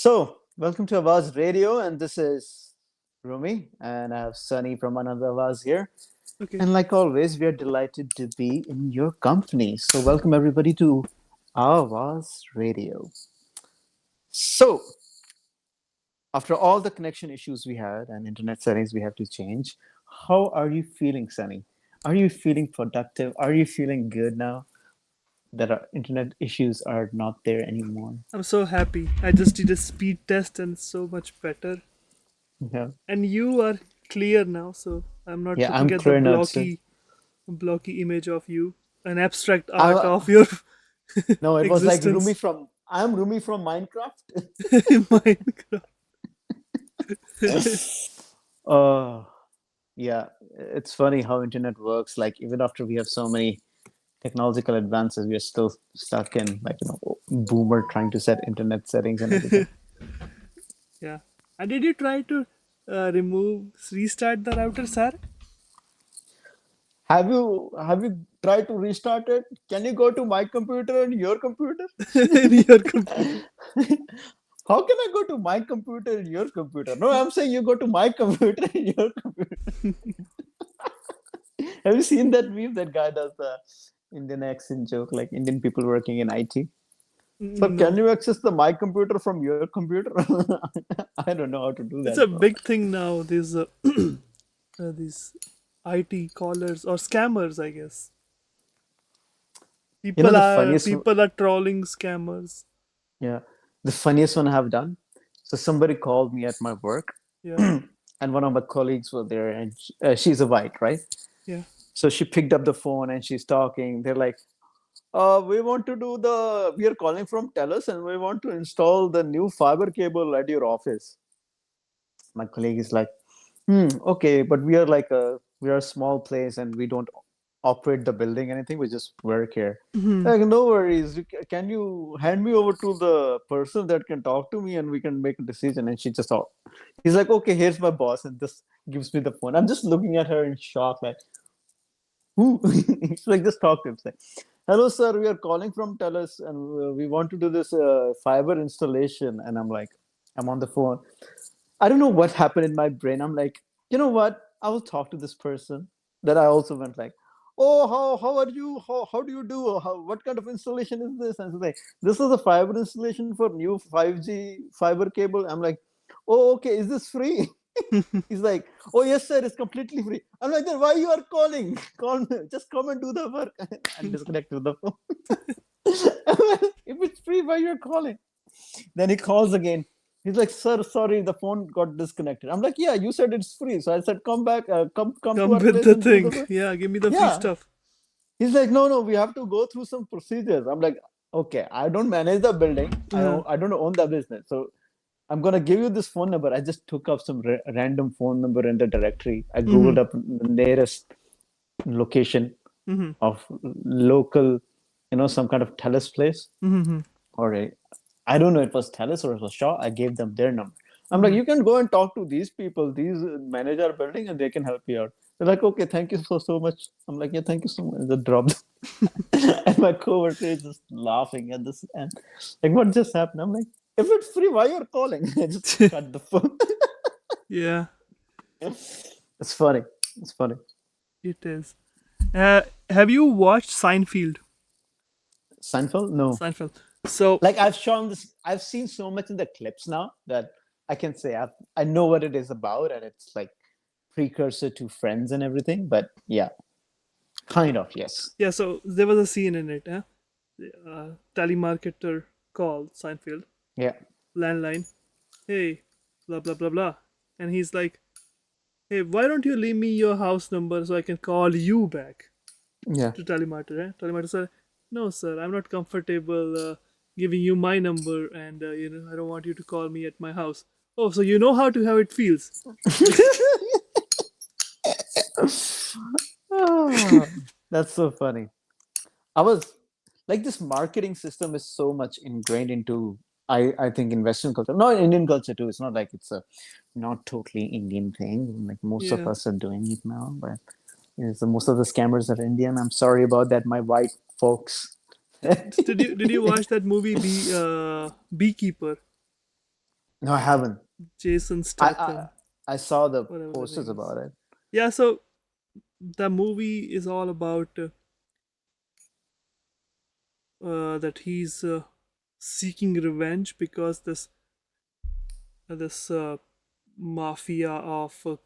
Welcome to Awaaz Radio, and this is Rumi, and I have Sunny from another Awaaz here. Okay. And like always, we are delighted to be in your company. So, welcome everybody to Awaaz Radio. So, after all the connection issues we had and internet settings we have to change, how are you feeling, Sunny? Are you feeling productive? Are you feeling good now that our internet issues are not there anymore? I'm so happy. I just did a speed test and it's so much better. Yeah, And you are clear now, so I'm not yeah, looking I'm at the clear now too. blocky image of you, an abstract art I, of your No, it was like Rumi existence from I'm Rumi from Minecraft. in Minecraft. Oh, yeah. It's funny how internet works. Like even after we have so many technological advances, we are still stuck in boomer trying to set internet settings and everything. Yeah. And did you try to restart the router, sir? Have you tried to restart it? Can you go to my computer and your computer? In your computer. How can I go to my computer and your computer? No, I'm saying you go to my computer and your computer. Have you seen that meme? That guy does the Indian accent joke, like Indian people working in IT. So can No. you access the my computer from your computer? I don't know how to do It's that, a bro. big thing now, these IT callers or scammers, I guess. You know People the are funniest, people are trolling scammers. yeah, the funniest one I have done. So somebody called me at my work, Yeah, and one of my colleagues were there, and she's a white, right? yeah. So she picked up the phone and she's talking. They're like, we want to do we are calling from Telus and we want to install the new fiber cable at your office. My colleague is like, okay, but we are a small place and we don't operate the building anything. We just work here. Mhm. Like, no worries. Can you hand me over to the person that can talk to me and we can make a decision? And she just thought, he's like, okay, here's my boss, and just gives me the phone. I'm just looking at her in shock, like, who? He's like, just talk to him. He's like, hello, sir. We are calling from Telus and we want to do this fiber installation. And I'm like, I'm on the phone. I don't know what happened in my brain. I'm like, you know what? I will talk to this person. That I also went like, oh, how are you? How do you do? What kind of installation is this? And so like, this is a fiber installation for new 5G fiber cable. I'm like, oh, okay. Is this free? He's like, oh yes, sir. It's completely free. I'm like, then why you are calling? Call me. Just come and do the work. And disconnected the phone. If it's free, why you're calling? Then he calls again. He's like, sir, sorry, the phone got disconnected. I'm like, yeah, you said it's free. So I said, come back, come to Come our with place the and do the thing. work. Yeah, give me the free Yeah. stuff. He's like, no, we have to go through some procedures. I'm like, okay, I don't manage the building. Uh, I don't own the business. So I'm gonna give you this phone number. I just took up some random phone number in the directory. I mm-hmm, googled up the nearest location mm-hmm, of local, some kind of Telus place mm-hmm, or I don't know, it was Telus or it was Shaw. I gave them their number. I'm like, mm-hmm. you can go and talk to these people, these manage our building, and they can help you out. They're like, okay, thank you so much. I'm like, yeah, thank you so much. They dropped, and my coworker is just laughing at this, and like, what just happened? I'm like, if it's free, why you're calling? I just cut the phone. Yeah, It's funny. It's funny. it is. Have you watched Seinfeld? Seinfeld? No. Seinfeld. So Like I've seen so much in the clips now that I can say I know what it is about, and it's like precursor to Friends and everything. But yeah, kind of, yes. yeah, so there was a scene in it. Telemarketer called Seinfeld Yeah, landline. Hey, blah blah blah blah, and he's like, hey, why don't you leave me your house number so I can call you back? yeah. To telemarketer. Telemarketer said, no, sir, I'm not comfortable giving you my number, and I don't want you to call me at my house. Oh, so you know how to how it feels. Ah, that's so funny. I was like, this marketing system is so much ingrained into I think in Western culture, not Indian culture too. It's not like it's a not totally Indian thing. Like most of Yeah. us are doing it now, but so most of the scammers are Indian. I'm sorry about that, my white folks. Did you watch that movie Beekeeper? No, I haven't. Jason I I, Statham, I saw the whatever the posters name is. about it. Yeah, so the movie is all about that he's seeking revenge because this mafia of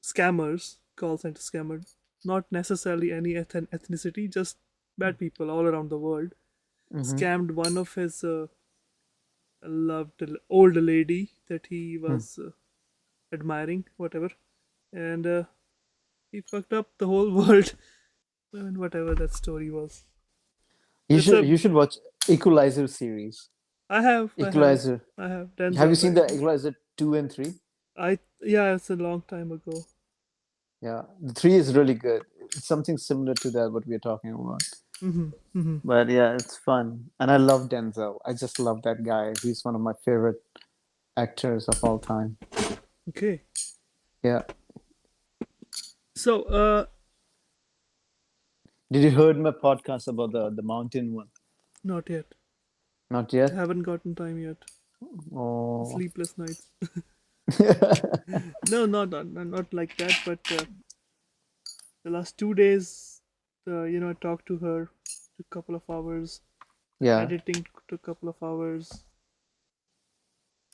scammers, call center scammer, not necessarily any ethnicity, just bad people all around the world, Mm-hmm. scammed one of his loved old lady that he Hmm. was admiring, whatever, and he fucked up the whole world. And whatever that story was. You It's should a you should watch Equalizer series. I have, I have, Equalizer. I have Have you Denzel, seen right? the Equalizer 2 and 3? Yeah, it's a long time ago. Yeah, the 3 is really good. It's something similar to that what we're talking about. Hmm. Hmm. But yeah, it's fun, and I love Denzel. I just love that guy. He's one of my favorite actors of all time. Okay. Yeah. So, Did you heard my podcast about the mountain one? not yet. Not yet. Haven't gotten time yet. Oh. Sleepless nights. No, not like that. But the last 2 days, I talked to her, took a couple of hours. Yeah. Editing took a couple of hours,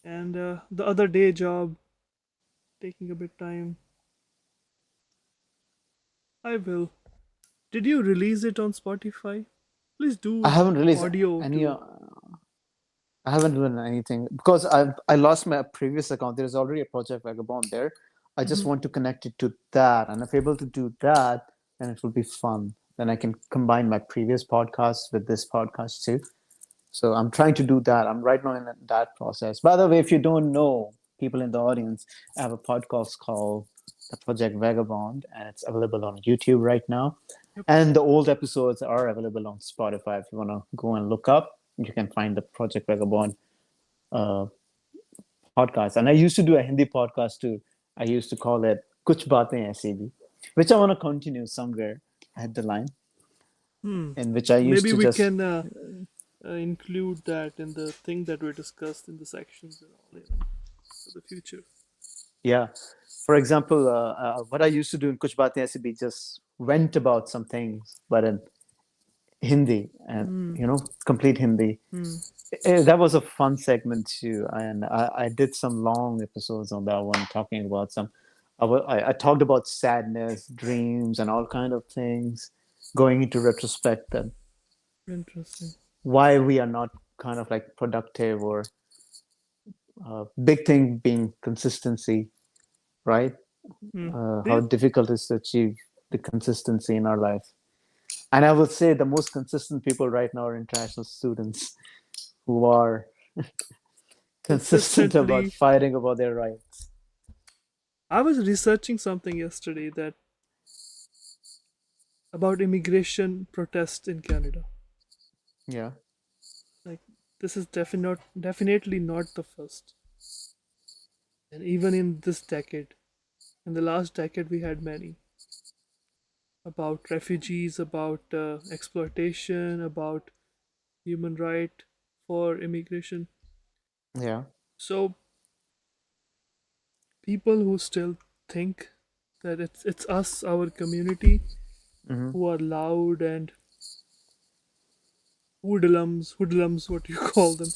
and the other day job taking a bit time. I will. Did you release it on Spotify? Please I do haven't released audio any. too. I haven't done anything because I lost my previous account. There's already a Project Vagabond there. I just Hmm. want to connect it to that, and if able to do that, then it will be fun. Then I can combine my previous podcast with this podcast too. So I'm trying to do that. I'm right now in that process. By the way, if you don't know, people in the audience, I have a podcast called The Project Vagabond, and it's available on YouTube right now. Yep. And the old episodes are available on Spotify. If you want to go and look up, you can find the Project Vagabond uh, podcast. And I used to do a Hindi podcast too. I used to call it Kuch Baatein Aisi Bhi, which I want to continue somewhere at the line, Hmm. in which I used Maybe to we just can include that in the thing that we discussed in the sections and all, for the future. yeah. For example, what I used to do in Kuch Baatein Aisi Bhi just went about some things, but in Hindi and Hmm. complete Hindi. Hmm. That was a fun segment too, and I did some long episodes on that one, talking about some. I talked about sadness, dreams, and all kind of things, going into retrospect and Interesting. why we are not kind of like productive, or big thing being consistency, right? Hmm. How Yeah. difficult it is to achieve the consistency in our life. And I would say the most consistent people right now are international students who are consistent about Consistently. fighting about their rights. I was researching something yesterday that about immigration protests in Canada. Yeah. Like, this is definitely not the first. And even in this decade, in the last decade, we had many about refugees, about exploitation, about human right for immigration. Yeah. So people who still think that it's us, our community, Hmm. who are loud and hoodlums, what you call them,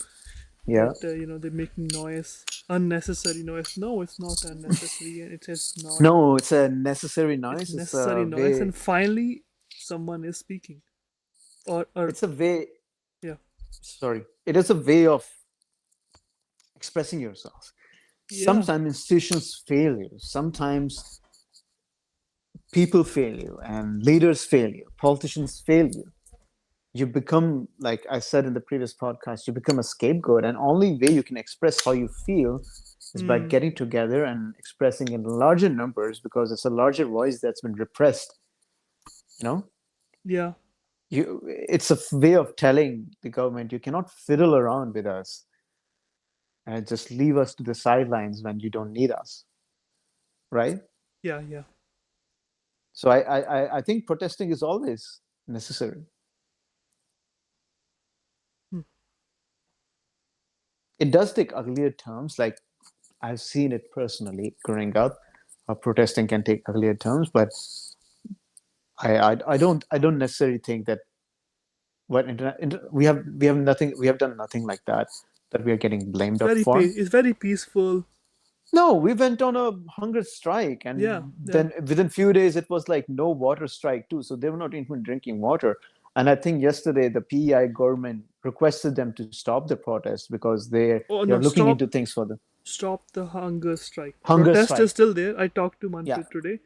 Yeah. that they're making noise, unnecessary noise. No, it's not unnecessary, and it is not. No, it's a necessary It's noise. It's necessary a noise, way. and finally, someone is speaking, or It's a way. yeah, Sorry. It is a way of expressing yourself. yeah, Sometimes institutions fail you. Sometimes people fail you, and leaders fail you. Politicians fail you. You become, like I said in the previous podcast, you become a scapegoat, and only way you can express how you feel is by hmm, getting together and expressing in larger numbers, because it's a larger voice that's been repressed. you know yeah, it's a way of telling the government you cannot fiddle around with us and just leave us to the sidelines when you don't need us, right? yeah, yeah. So I think protesting is always necessary. Hmm. it does take uglier terms. Like I've seen it personally growing up. Protesting can take uglier terms, but I don't necessarily think that we have done nothing like that that we are getting blamed up for. It's very peaceful. No, we went on a hunger strike, Yeah, and yeah. then within few days it was like no water strike too. So they were not even drinking water. And I think yesterday the PEI government requested them to stop the protest because Oh they're no, looking into stop, things for the stop the hunger strike. hunger Protest is strike. still there. I talked to Yeah, Manpreet today,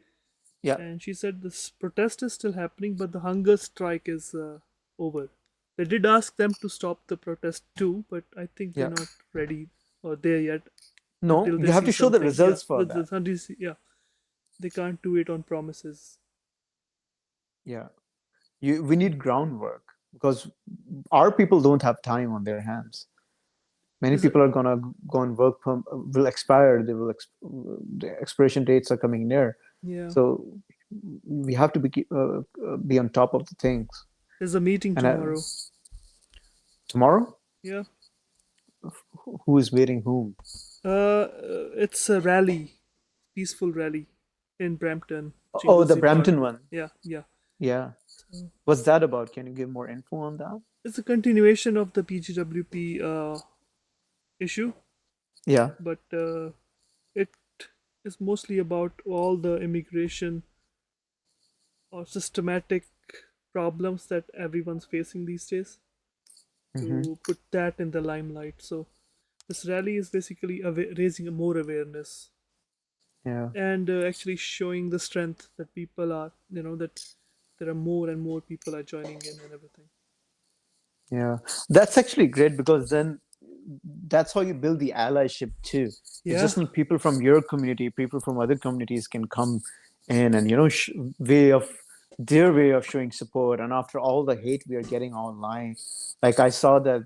yeah. and she said this protest is still happening, but the hunger strike is over. They did ask them to stop the protest too, but I think they're Yeah. not ready or there yet No, until they you have see to show the something. Yeah, results for that. yeah, they can't do it on promises. Yeah. We need groundwork because our people don't have time on their hands. Many Is it? people are gonna go and work will expire. The expiration dates are coming near. Yeah. So we have to be on top of the things. There's a meeting And tomorrow. tomorrow, Yeah. who is waiting whom? It's a rally, peaceful rally in Brampton, Oh, the Chinguacousy Park. Brampton one. Yeah, yeah. Yeah. So What's that about? Can you give more info on that? it's a continuation of the PGWP issue, Yeah. but it is mostly about all the immigration or systematic problems that everyone's facing these days, Hmm. to put that in the limelight. So this rally is basically raising more awareness Yeah. and actually showing the strength that people are, that there are more and more people are joining in and everything. Yeah, that's actually great because then that's how you build the allyship too. It's Yeah, just not people from your community, people from other communities can come in and their way of showing support. And after all the hate we are getting online, like I saw that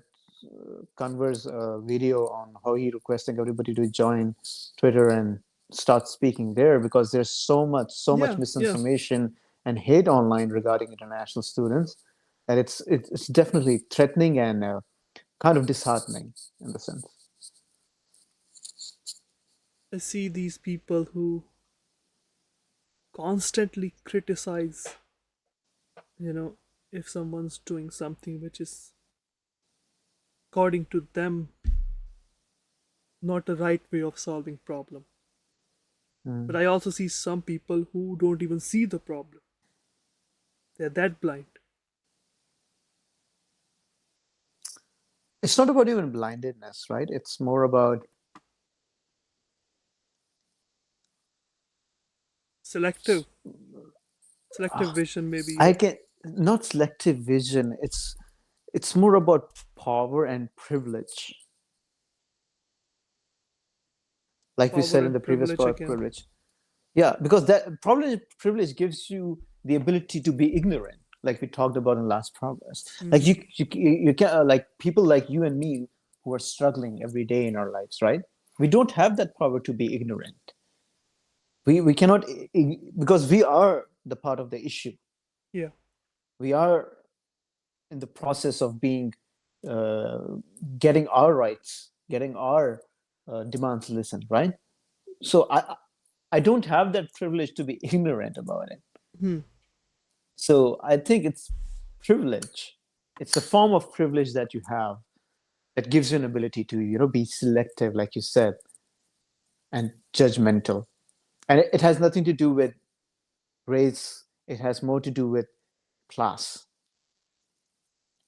Converse video on how he requesting everybody to join Twitter and start speaking there because there's so much yeah, yeah. misinformation and hate online regarding international students that it's definitely threatening and kind of disheartening in the sense. I see these people who constantly criticize, you know, if someone's doing something which is, according to them, not a right way of solving problem. But Mm. I also see some people who don't even see the problem. They're that blind. It's not about even blindedness, right? It's more about Selective, selective vision, maybe. I Yeah. can not selective vision. It's more about power and privilege, like we Power said in and the previous privilege part, again. privilege. Yeah, because that privilege gives you the ability to be ignorant, like we talked about in last progress. Like Mm. you can like people like you and me who are struggling every day in our lives, right? We don't have that power to be ignorant. We cannot because we are the part of the issue. Yeah. We are in the process of being uh, getting our rights, getting our demands listened, right? So I don't have that privilege to be ignorant about it. Hmm. So I think it's privilege. It's a form of privilege that you have that gives you an ability to be selective, like you said, and judgmental. And it has nothing to do with race. It has more to do with class.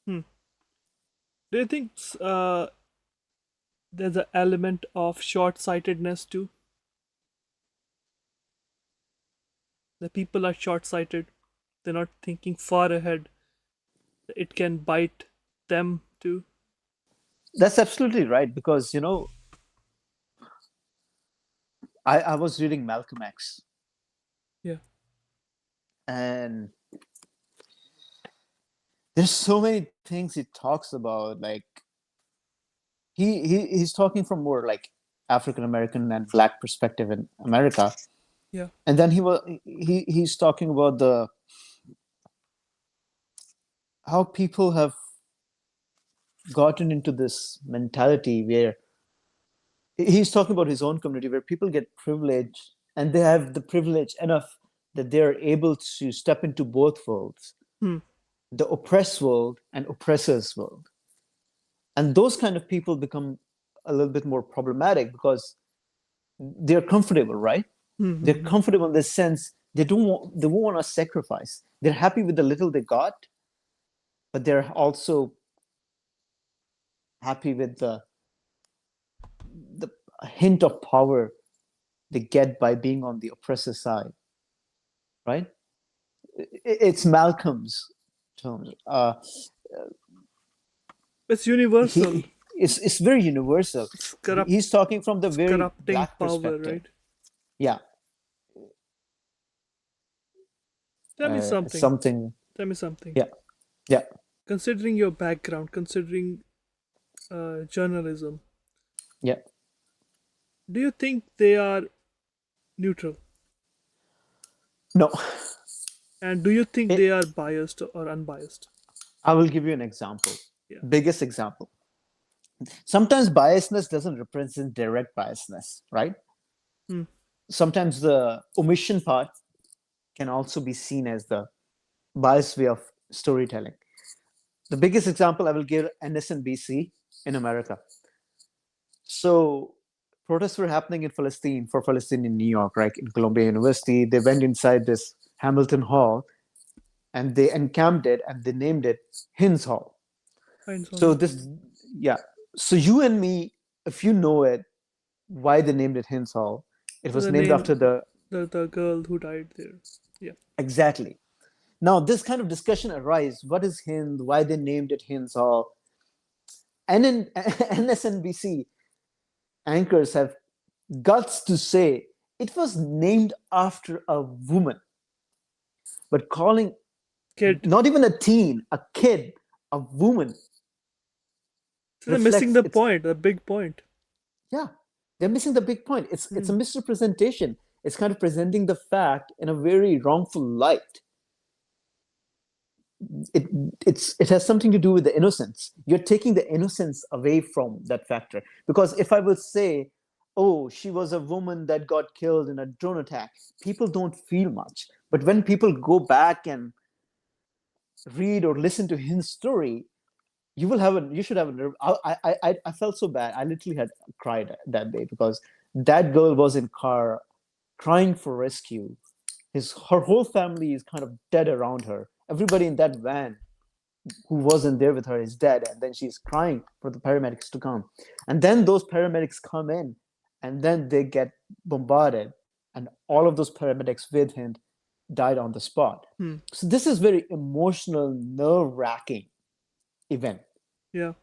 Hmm. Do you think there's an element of short-sightedness too? The people are short-sighted. They're not thinking far ahead. It can bite them too. That's absolutely right because I was reading Malcolm X, Yeah. and there's so many things he talks about. Like he's talking from more like African American and Black perspective in America, Yeah. and then he's talking about the how people have gotten into this mentality where He's talking about his own community where people get privilege and they have the privilege enough that they're able to step into both worlds, Hmm. the oppressed world and oppressors world. And those kind of people become a little bit more problematic because they're comfortable, right? Hmm. They're Hmm. comfortable in the sense they won't want to sacrifice. They're happy with the little they got, but they're also happy with the hint of power they get by being on the oppressor side, right? It's Malcolm's terms. It's universal. It's very universal. It's He's talking from the it's very corrupting black power, perspective. right? Yeah, Tell me something. something. Tell me something. Yeah, yeah, Considering your background, considering journalism, yeah. do you think they are neutral? No, And do you think it, they are biased or unbiased? I will give you an example. Yeah. Biggest example. Sometimes biasness doesn't represent direct biasness, right? Hmm. Sometimes the omission part can also be seen as the biased way of storytelling. The biggest example I will give NSNBC in America. So protests were happening in Palestine for Palestine in New York, right? In Columbia University. They went inside this Hamilton Hall and they encamped it and they named it Hins Hall. So this, yeah. So you and me, if you know it, why they named it Hins Hall, it was The named name, after the girl who died there. Yeah. exactly. Now this kind of discussion arises. What is Hind? Why they named it Hins Hall? And in NSNBC anchors have guts to say it was named after a woman, but calling Kid. not even a teen, a kid, a woman So they're missing reflects the it's point, the big point. yeah, they're missing the big point. It's a misrepresentation. It's kind of presenting the fact in a very wrongful light. It it has something to do with the innocence. You're taking the innocence away from that factor. Because if I would say, oh, she was a woman that got killed in a drone attack, people don't feel much. But when people go back and read or listen to his story, you should have a I felt so bad. I literally had cried that day because that girl was in car crying for rescue. Her whole family is kind of dead around her. Everybody in that van who wasn't there with her is dead, and then she's crying for the paramedics to come. And then those paramedics come in, and then they get bombarded, and all of those paramedics with him died on the spot. Hmm. So this is very emotional, nerve-wracking event. Yeah.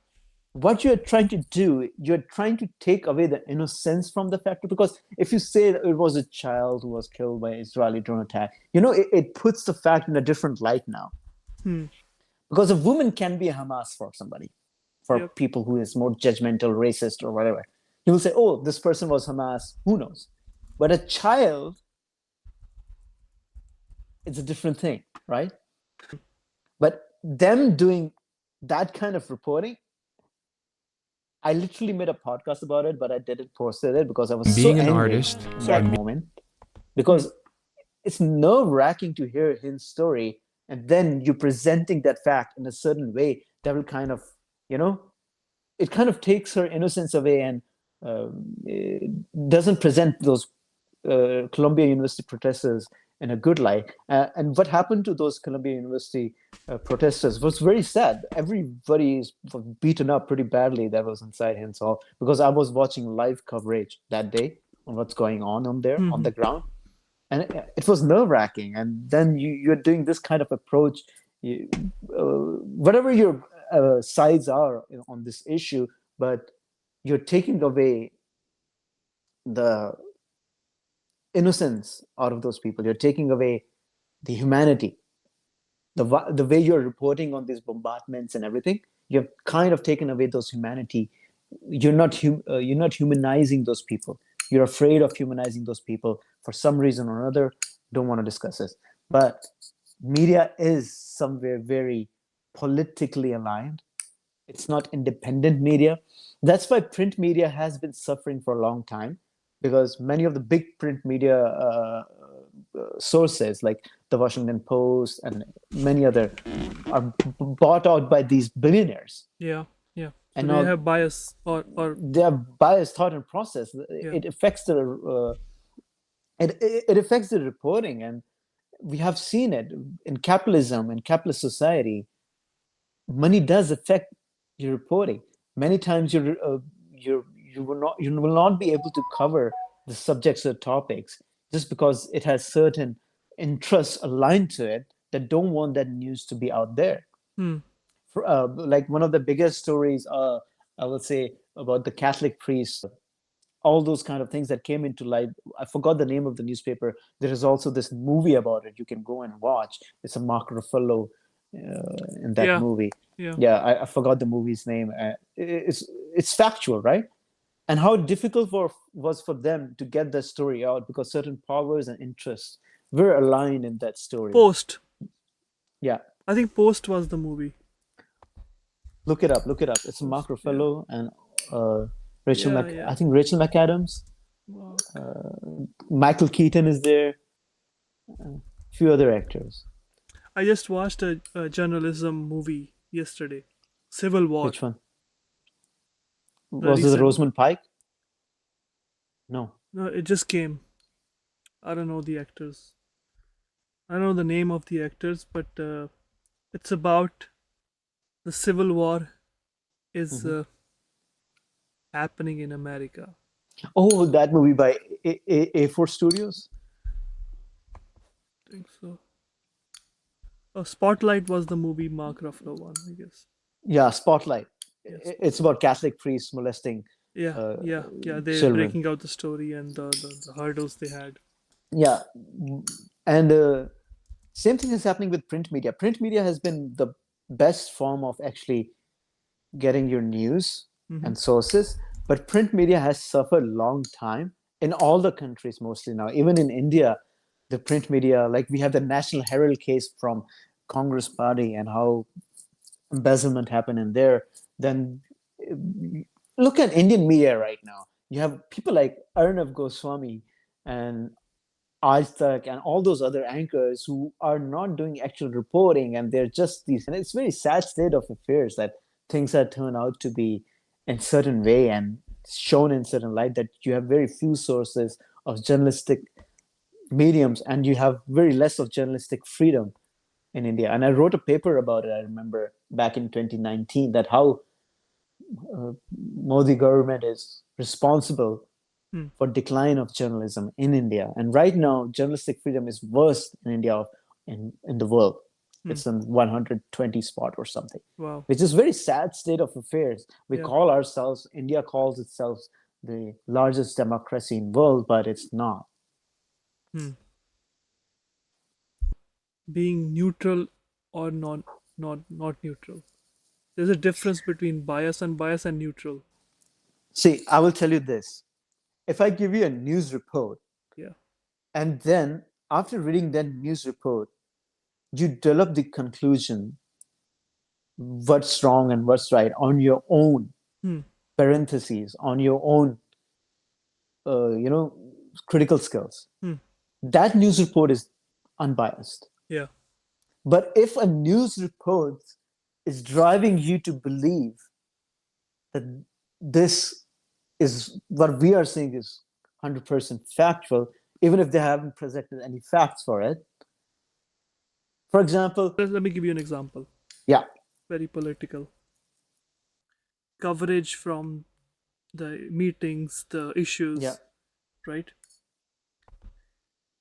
What you're trying to do, you're trying to take away the innocence from the factor, because if you say that it was a child who was killed by an Israeli drone attack, it puts the fact in a different light now. Hmm. Because a woman can be a Hamas for somebody, for Yep. people who is more judgmental, racist, or whatever. You will say, oh, this person was Hamas, who knows? But a child, it's a different thing, right? But them doing that kind of reporting, I literally made a podcast about it, but I didn't post it because I was so Being an angry artist in that moment. Because it's nerve-wracking to hear his story, and then you presenting that fact in a certain way that will kind of, it kind of takes her innocence away, and it doesn't present those Columbia University protesters in a good light. And what happened to those Columbia University protesters was very sad. Everybody was beaten up pretty badly that was inside Hins Hall, because I was watching live coverage that day on what's going on there on the ground. And it was nerve-wracking. And then you're doing this kind of approach, whatever your sides are on this issue, but you're taking away the innocence out of those people. You're taking away the humanity. The way you're reporting on these bombardments and everything, you've kind of taken away those humanity. You're not humanizing those people. You're afraid of humanizing those people for some reason or another. Don't want to discuss this. But media is somewhere very politically aligned. It's not independent media. That's why print media has been suffering for a long time, because many of the big print media sources like the Washington Post and many other are bought out by these billionaires, Yeah, yeah. So and they now have bias, or their biased thought and process, yeah. it affects the it affects the reporting. And we have seen it in capitalism, in capitalist society. Money does affect your reporting. Many times you will not be able to cover the subjects or topics just because it has certain interests aligned to it that don't want that news to be out there. Hmm. Like one of the biggest stories, I would say, about the Catholic priests, all those kind of things that came into light. I forgot the name of the newspaper. There is also this movie about it. You can go and watch. It's a Mark Ruffalo in that Yeah, movie. yeah. Yeah, I forgot the movie's name. It's factual, right? And how difficult was for them to get the story out because certain powers and interests were aligned in that story. Post. Yeah, I think Post was the movie. look it up. Look it up. It's Mark Post. Yeah, Ruffalo and yeah, yeah. I think Rachel McAdams. Wow. Michael Keaton is there. Few other actors. I just watched a journalism movie yesterday, Civil War. Which one? The Was it recent. Rosamund Pike? No. No, it just came. I don't know the actors. I don't know the name of the actors, but it's about the Civil War is Mhm. happening in America. Oh, that movie by A4 Studios? I think so. Spotlight was the movie Mark Ruffalo one, I guess. Yeah, Spotlight. Yeah, It's Spotlight. about Catholic priests molesting Yeah, uh, yeah, yeah. They're children. breaking out the story and the hurdles they had. Yeah. And same thing is happening with print media. Print media has been the best form of actually getting your news Hmm. and sources, but print media has suffered long time in all the countries mostly now. Even in India, the print media, like we have the National Herald case from Congress Party and how embezzlement happened in there. Then look at Indian media right now. You have people like Arnav Goswami and Aaj Tak and all those other anchors who are not doing actual reporting, and they're just these. And it's very sad state of affairs that things are turned out to be in certain way and shown in certain light, that you have very few sources of journalistic mediums and you have very less of journalistic freedom in India. And I wrote a paper about it, I remember, back in 2019, that how Modi government is responsible Hmm. for decline of journalism in India. And right now, journalistic freedom is worst in India in the world. Hmm. It's in 120 spot or something, Wow. which is very sad state of affairs. We Yeah. call ourselves, India calls itself the largest democracy in world, but it's not. Hmm. Being neutral or not neutral. There's a difference between bias and neutral. See, I will tell you this. If I give you a news report, Yeah. and then after reading that news report, you develop the conclusion what's wrong and what's right on your own Hmm. parentheses, on your own, you know, critical skills. Hmm. That news report is unbiased. Yeah. But if a news report is driving you to believe that this is what we are saying is 100% factual, even if they haven't presented any facts for it. For example, Let me give you an example. yeah, Very political. Coverage from the meetings, the yeah, issues, right?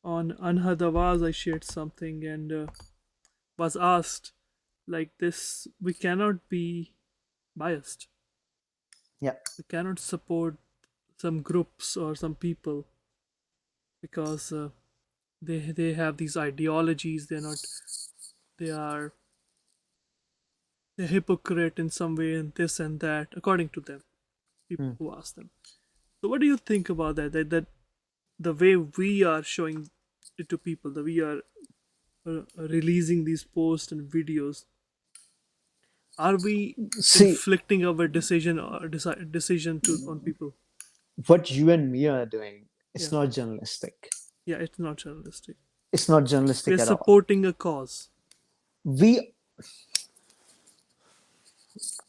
On Anhad Awaaz, I shared something and was asked like this: we cannot be biased. yeah, We cannot support some groups or some people because they have these ideologies. They are they're hypocrite in some way and this and that according to them. People mm. who ask them. So what do you think about that? That the way we are showing it to people, that we are releasing these posts and videos. Are we See, inflicting our decision or decision to on people? what you and me are doing, it's Yeah, not journalistic. yeah, it's not journalistic. It's not We're journalistic at all. supporting a cause. We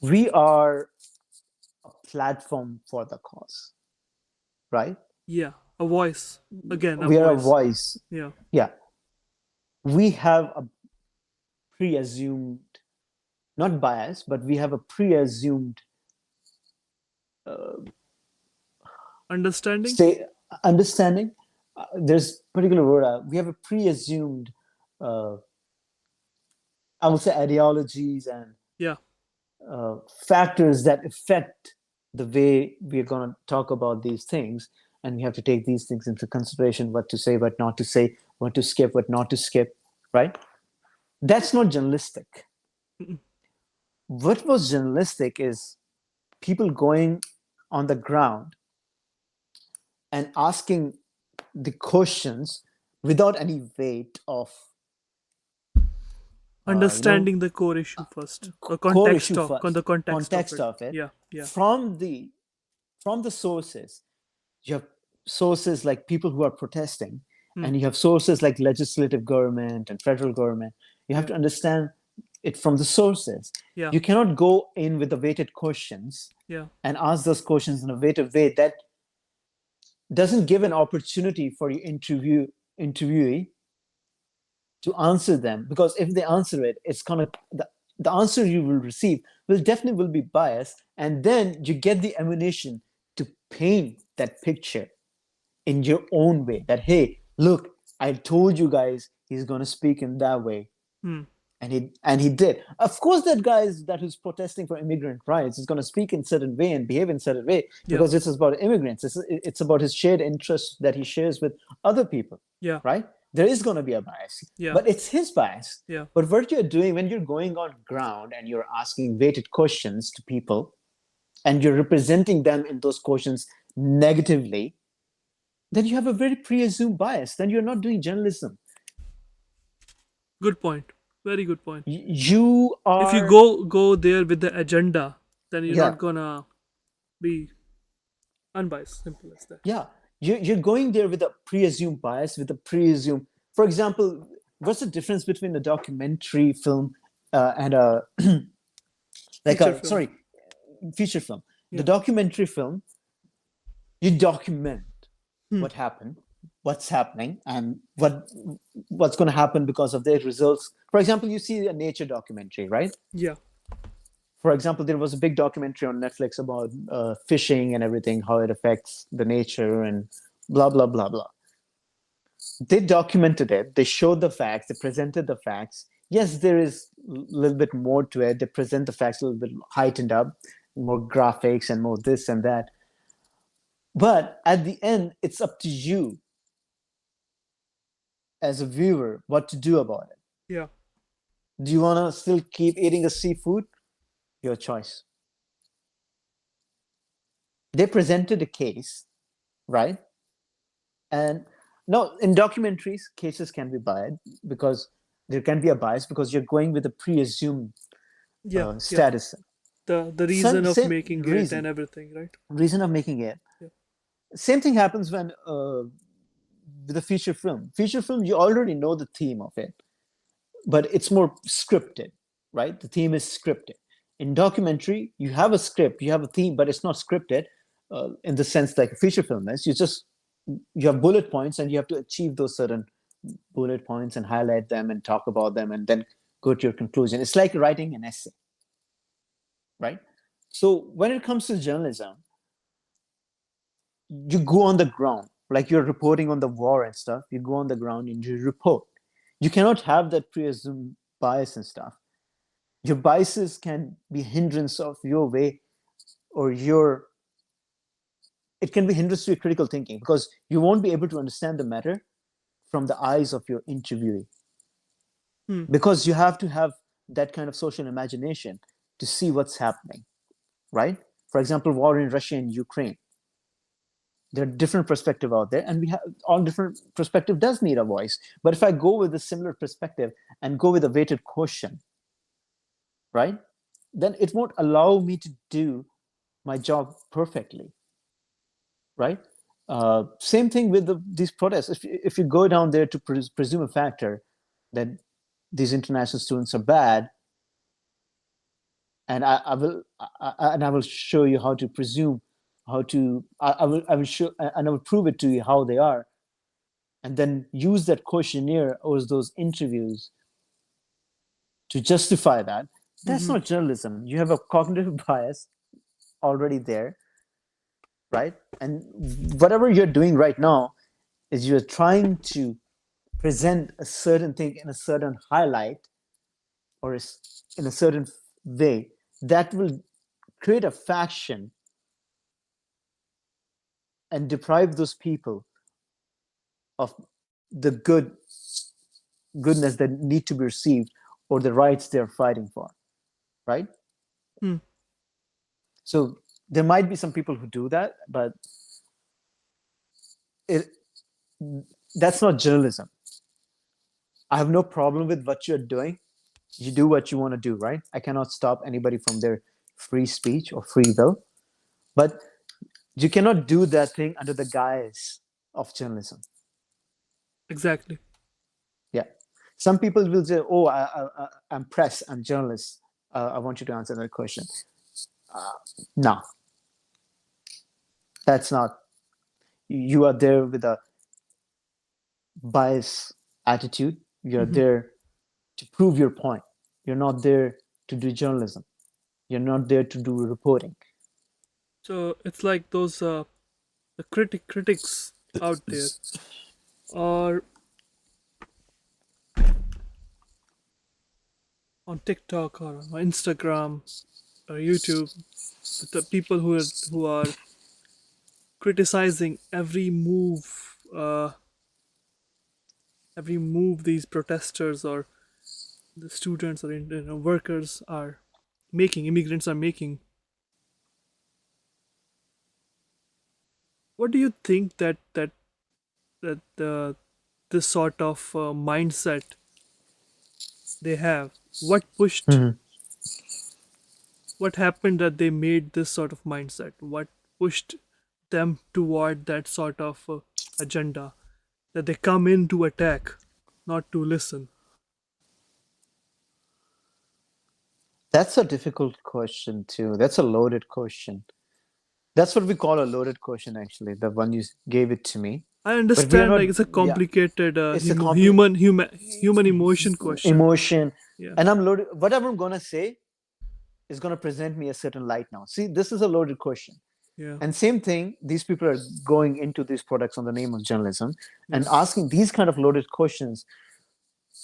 we are a platform for the cause, right? Yeah, a voice. Again, a We are a voice. voice. Yeah, Yeah, we have a pre-assumed, not bias, but we have a pre-assumed understanding. say understanding. There's particular word. We have a pre-assumed, uh, I would say, ideologies and Yeah, factors that affect the way we're going to talk about these things, and we have to take these things into consideration: what to say, what to skip, what not to skip. Right? That's not journalistic. What was journalistic is people going on the ground and asking the questions without any weight of you know understanding the core issue first, the core context issue of first, the context of context it. of it, Yeah, yeah, from the sources. You have sources like people who are protesting, hmm. and you have sources like legislative government and federal government. You have Yeah, to understand it from the sources. yeah, You cannot go in with the weighted questions yeah. and ask those questions in a weighted way that doesn't give an opportunity for your interviewee to answer them, because if they answer it, it's gonna the answer you will receive will definitely will be biased, and then you get the ammunition to paint that picture in your own way, that hey, look, I told you guys he's going to speak in that way, Hmm. and he did. Of course, that guy is that who's protesting for immigrant rights is going to speak in certain way and behave in certain way, Yeah, because it's about immigrants. It's about his shared interests that he shares with other people, yeah, right? There is going to be a bias, yeah, but it's his bias. yeah. But what you're doing when you're going on ground and you're asking weighted questions to people, and you're representing them in those questions negatively, then you have a very pre-assumed bias. Then you're not doing journalism. Good point. Very good point. You If you are, go there with the agenda, then you're yeah, not gonna be unbiased. Simple as that. yeah. You're going there with a pre-assumed bias, with a pre-assumed. For example, what's the difference between a documentary film and a like Feature a film. sorry feature film? The Yeah. documentary film, you document Hmm. what happened, what's happening, and what's going to happen because of their results. For example, you see a nature documentary, right? Yeah. For example, there was a big documentary on Netflix about fishing and everything, how it affects the nature and blah blah blah blah. They documented it. They showed the facts. They presented the facts. Yes, there is a little bit more to it. They present the facts a little bit heightened up, more graphics and more this and that. But at the end, it's up to you as a viewer what to do about it. Yeah. Do you want to still keep eating a seafood? Your choice. They presented a case, right? And no, in documentaries, cases can be biased because there can be a bias because you're going with a pre-assumed Yeah. Yeah. status. The reason of Same making it and everything, right? reason of making it. Yeah. Same thing happens when with a feature film. Feature film, you already know the theme of it, but it's more scripted, right? The theme is scripted. In documentary, you have a script, you have a theme, but it's not scripted in the sense like a feature film is. You have bullet points, and you have to achieve those certain bullet points and highlight them and talk about them, and then go to your conclusion. It's like writing an essay, right? So when it comes to journalism, you go on the ground, like you're reporting on the war and stuff. You go on the ground and you report. You cannot have that pre-assumed bias and stuff. Your biases can be hindrance of your way, or your it can be hindrance to your critical thinking, because you won't be able to understand the matter from the eyes of your interviewee, Hmm. because you have to have that kind of social imagination to see what's happening, right? For example, war in Russia and Ukraine. There are different perspectives out there, and we have all different perspective does need a voice. But if I go with a similar perspective and go with a weighted question, right? then it won't allow me to do my job perfectly, right? Same thing with these protests. If you go down there to presume a factor that these international students are bad, and I will show you how to presume, I will show, and I will prove it to you how they are, and then use that questionnaire or those interviews to justify that. That's Mm-hmm. not journalism. You have a cognitive bias already there, right? And whatever you're doing right now is you're trying to present a certain thing in a certain highlight or in a certain way that will create a faction and deprive those people of the goodness that need to be received or the rights they're fighting for, right? Hmm. So there might be some people who do that, but it that's not journalism. I have no problem with what you're doing. You do what you want to do, right? I cannot stop anybody from their free speech or free will, but you cannot do that thing under the guise of journalism. Exactly. Yeah. Some people will say, oh, I'm press, I'm journalist. I want you to answer that question. No, that's not. You are there with a bias attitude. You're Mm-hmm. there to prove your point. You're not there to do journalism. You're not there to do reporting. So it's like those the critics out there, or on TikTok or on Instagram or YouTube, the people who are criticizing every move these protesters or the students or workers are making, immigrants are making. What do you think that this sort of mindset they have? What pushed? Mhm. What happened that they made this sort of mindset? What pushed them toward that sort of agenda that they come in to attack, not to listen? That's a difficult question, too. That's a loaded question. That's what we call a loaded question, actually, the one you gave it to me. I But we are understand, not, like it's a yeah, complicated it's a human emotion question. emotion. Yeah, And I'm loaded. Whatever I'm going to say is going to present me a certain light now. See, this is a loaded question. yeah, And same thing, these people are going into these products on the name of journalism and yeah. asking these kind of loaded questions,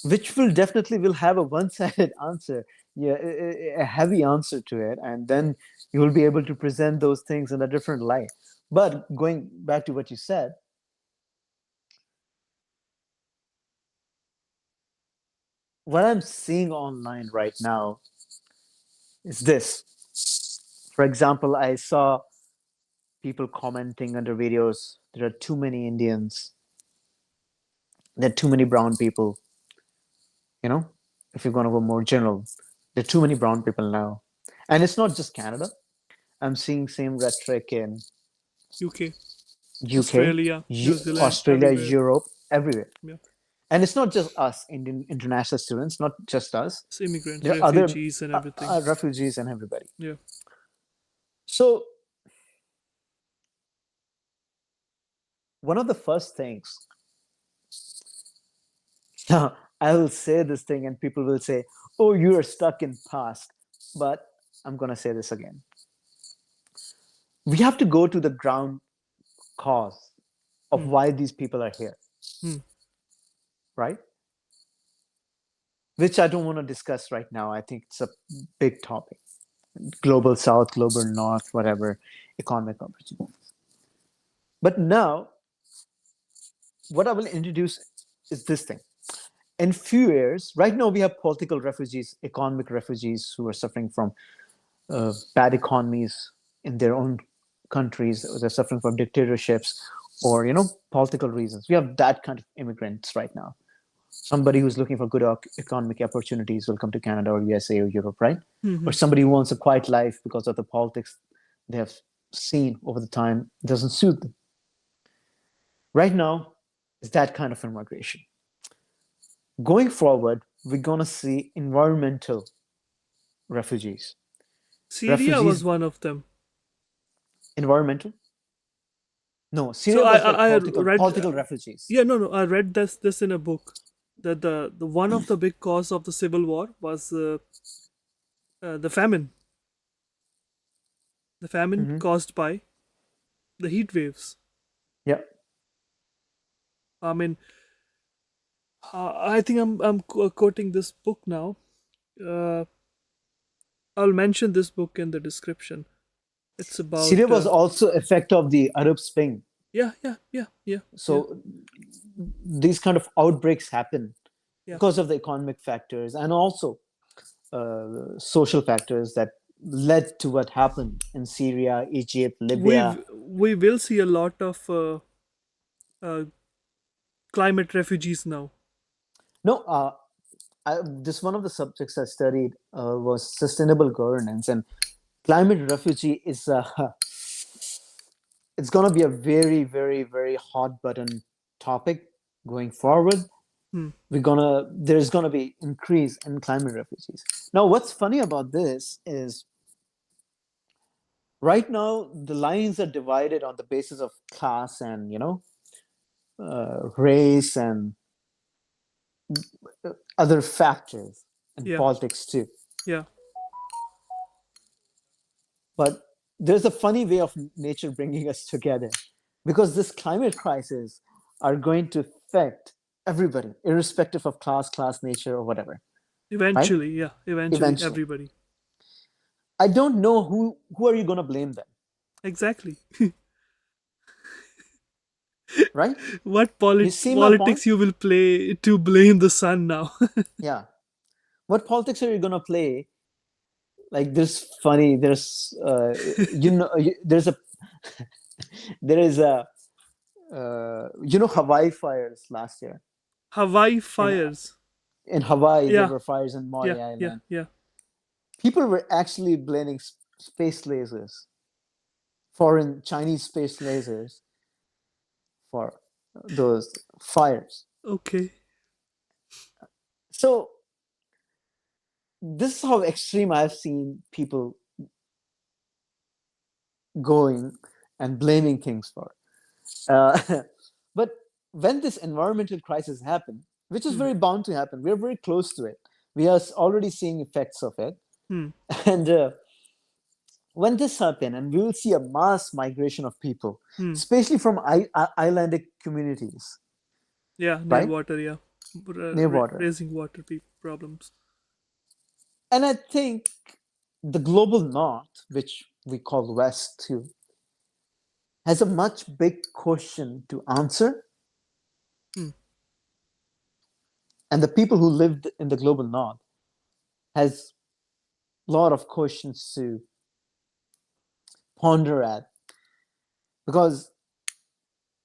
which will definitely will have a one-sided answer, yeah, a heavy answer to it, and then you will be able to present those things in a different light. But going back to what you said, what I'm seeing online right now is this. For example, I saw people commenting under videos, there are too many Indians, there are too many brown people, you know, if you're going to go more general, there are too many brown people now. And it's not just Canada. I'm seeing same rhetoric in UK, UK, Australia, New Zealand, Australia, everywhere. Europe, everywhere. Yeah, And it's not just us, Indian international students, not just us. it's immigrants, There are other refugees, and everything. refugees and everybody. Yeah. So one of the first things, now I will say this thing and people will say, oh, you are stuck in past. But I'm going to say this again. We have to go to the ground cause of Hmm. why these people are here, Hmm. right? Which I don't want to discuss right now. I think it's a big topic. Global South, global North, whatever, economic opportunities. But now, what I will introduce is this thing. In few years, right now we have political refugees, economic refugees who are suffering from bad economies in their own countries. They're suffering from dictatorships or, political reasons. We have that kind of immigrants right now. Somebody who's looking for good economic opportunities will come to Canada or USA or Europe, right? Or Mhm. somebody who wants a quiet life because of the politics they have seen over the time doesn't suit them. Right now, is that kind of immigration. Going forward, we're going to see environmental refugees. Syria was Refugees, one of them. environmental? No, So Syria I was like I, I read, political refugees. yeah, no, I read this in a book, that the one of the big cause of the civil war was the famine. The famine Hmm. caused by the heat waves. Yeah. I mean, I think I'm quoting this book now. Uh, I'll mention this book in the description. It's about Syria was also effect of the Arab Spring. yeah, yeah, yeah, yeah, yeah, So these kind of outbreaks happen yeah. because of the economic factors and also social factors that led to what happened in Syria, Egypt, Libya. We will see a lot of uh, climate refugees now. No, this one of the subjects I studied was sustainable governance, and climate refugee is it's going to be a very, very, very hot button topic going forward. Hmm. There's gonna be increase in climate refugees. Now, what's funny about this is right now the lines are divided on the basis of class and race and other factors and Yeah, politics too. yeah. But there's a funny way of nature bringing us together because this climate crisis are going to affect everybody, irrespective of class, nature, or whatever. Right? Eventually, yeah. Eventually, Eventually, everybody. I don't know who are you going to blame then, Exactly. right? What You see my point? politics you will play to blame the sun now? Yeah. What politics are you gonna play? Like there's there's a there is a Hawaii fires last year. Hawaii In fires. Hawaii there Yeah, were fires in yeah, Maui yeah, Island. yeah. People were actually blaming space lasers, foreign Chinese space lasers for those fires. Okay. So this is how extreme I've seen people going and blaming things for. But when this environmental crisis happened, which is Hmm. very bound to happen, we're very close to it. We are already seeing effects of it. Hmm. And when this happened, and we will see a mass migration of people, Hmm. especially from islandic communities, Yeah, near right? water. Yeah, Near water. raising water problems. And I think the global north, which we call West too, has a much big question to answer. Hmm. And the people who lived in the global north has a lot of questions to ponder at because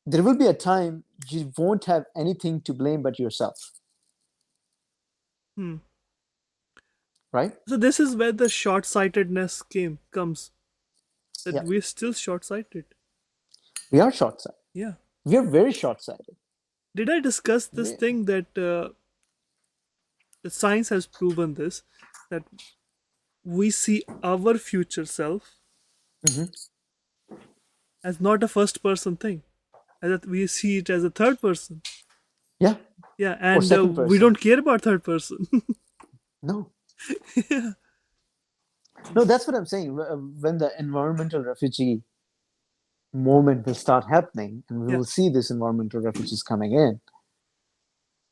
there will be a time you won't have anything to blame but yourself, Hmm. right? So this is where the short-sightedness comes. That Yeah, we're still short-sighted. we are short-sighted. Yeah. We are very short-sighted. Did I discuss this We, thing that the science has proven this, that we see our future self Mhm. as not a first person thing, as that we see it as a third person. Yeah, Yeah, or and second we person. don't care about third person. No, Yeah. no, that's what I'm saying. When the environmental refugee movement will start happening, and we Yeah. will see these environmental refugees coming in,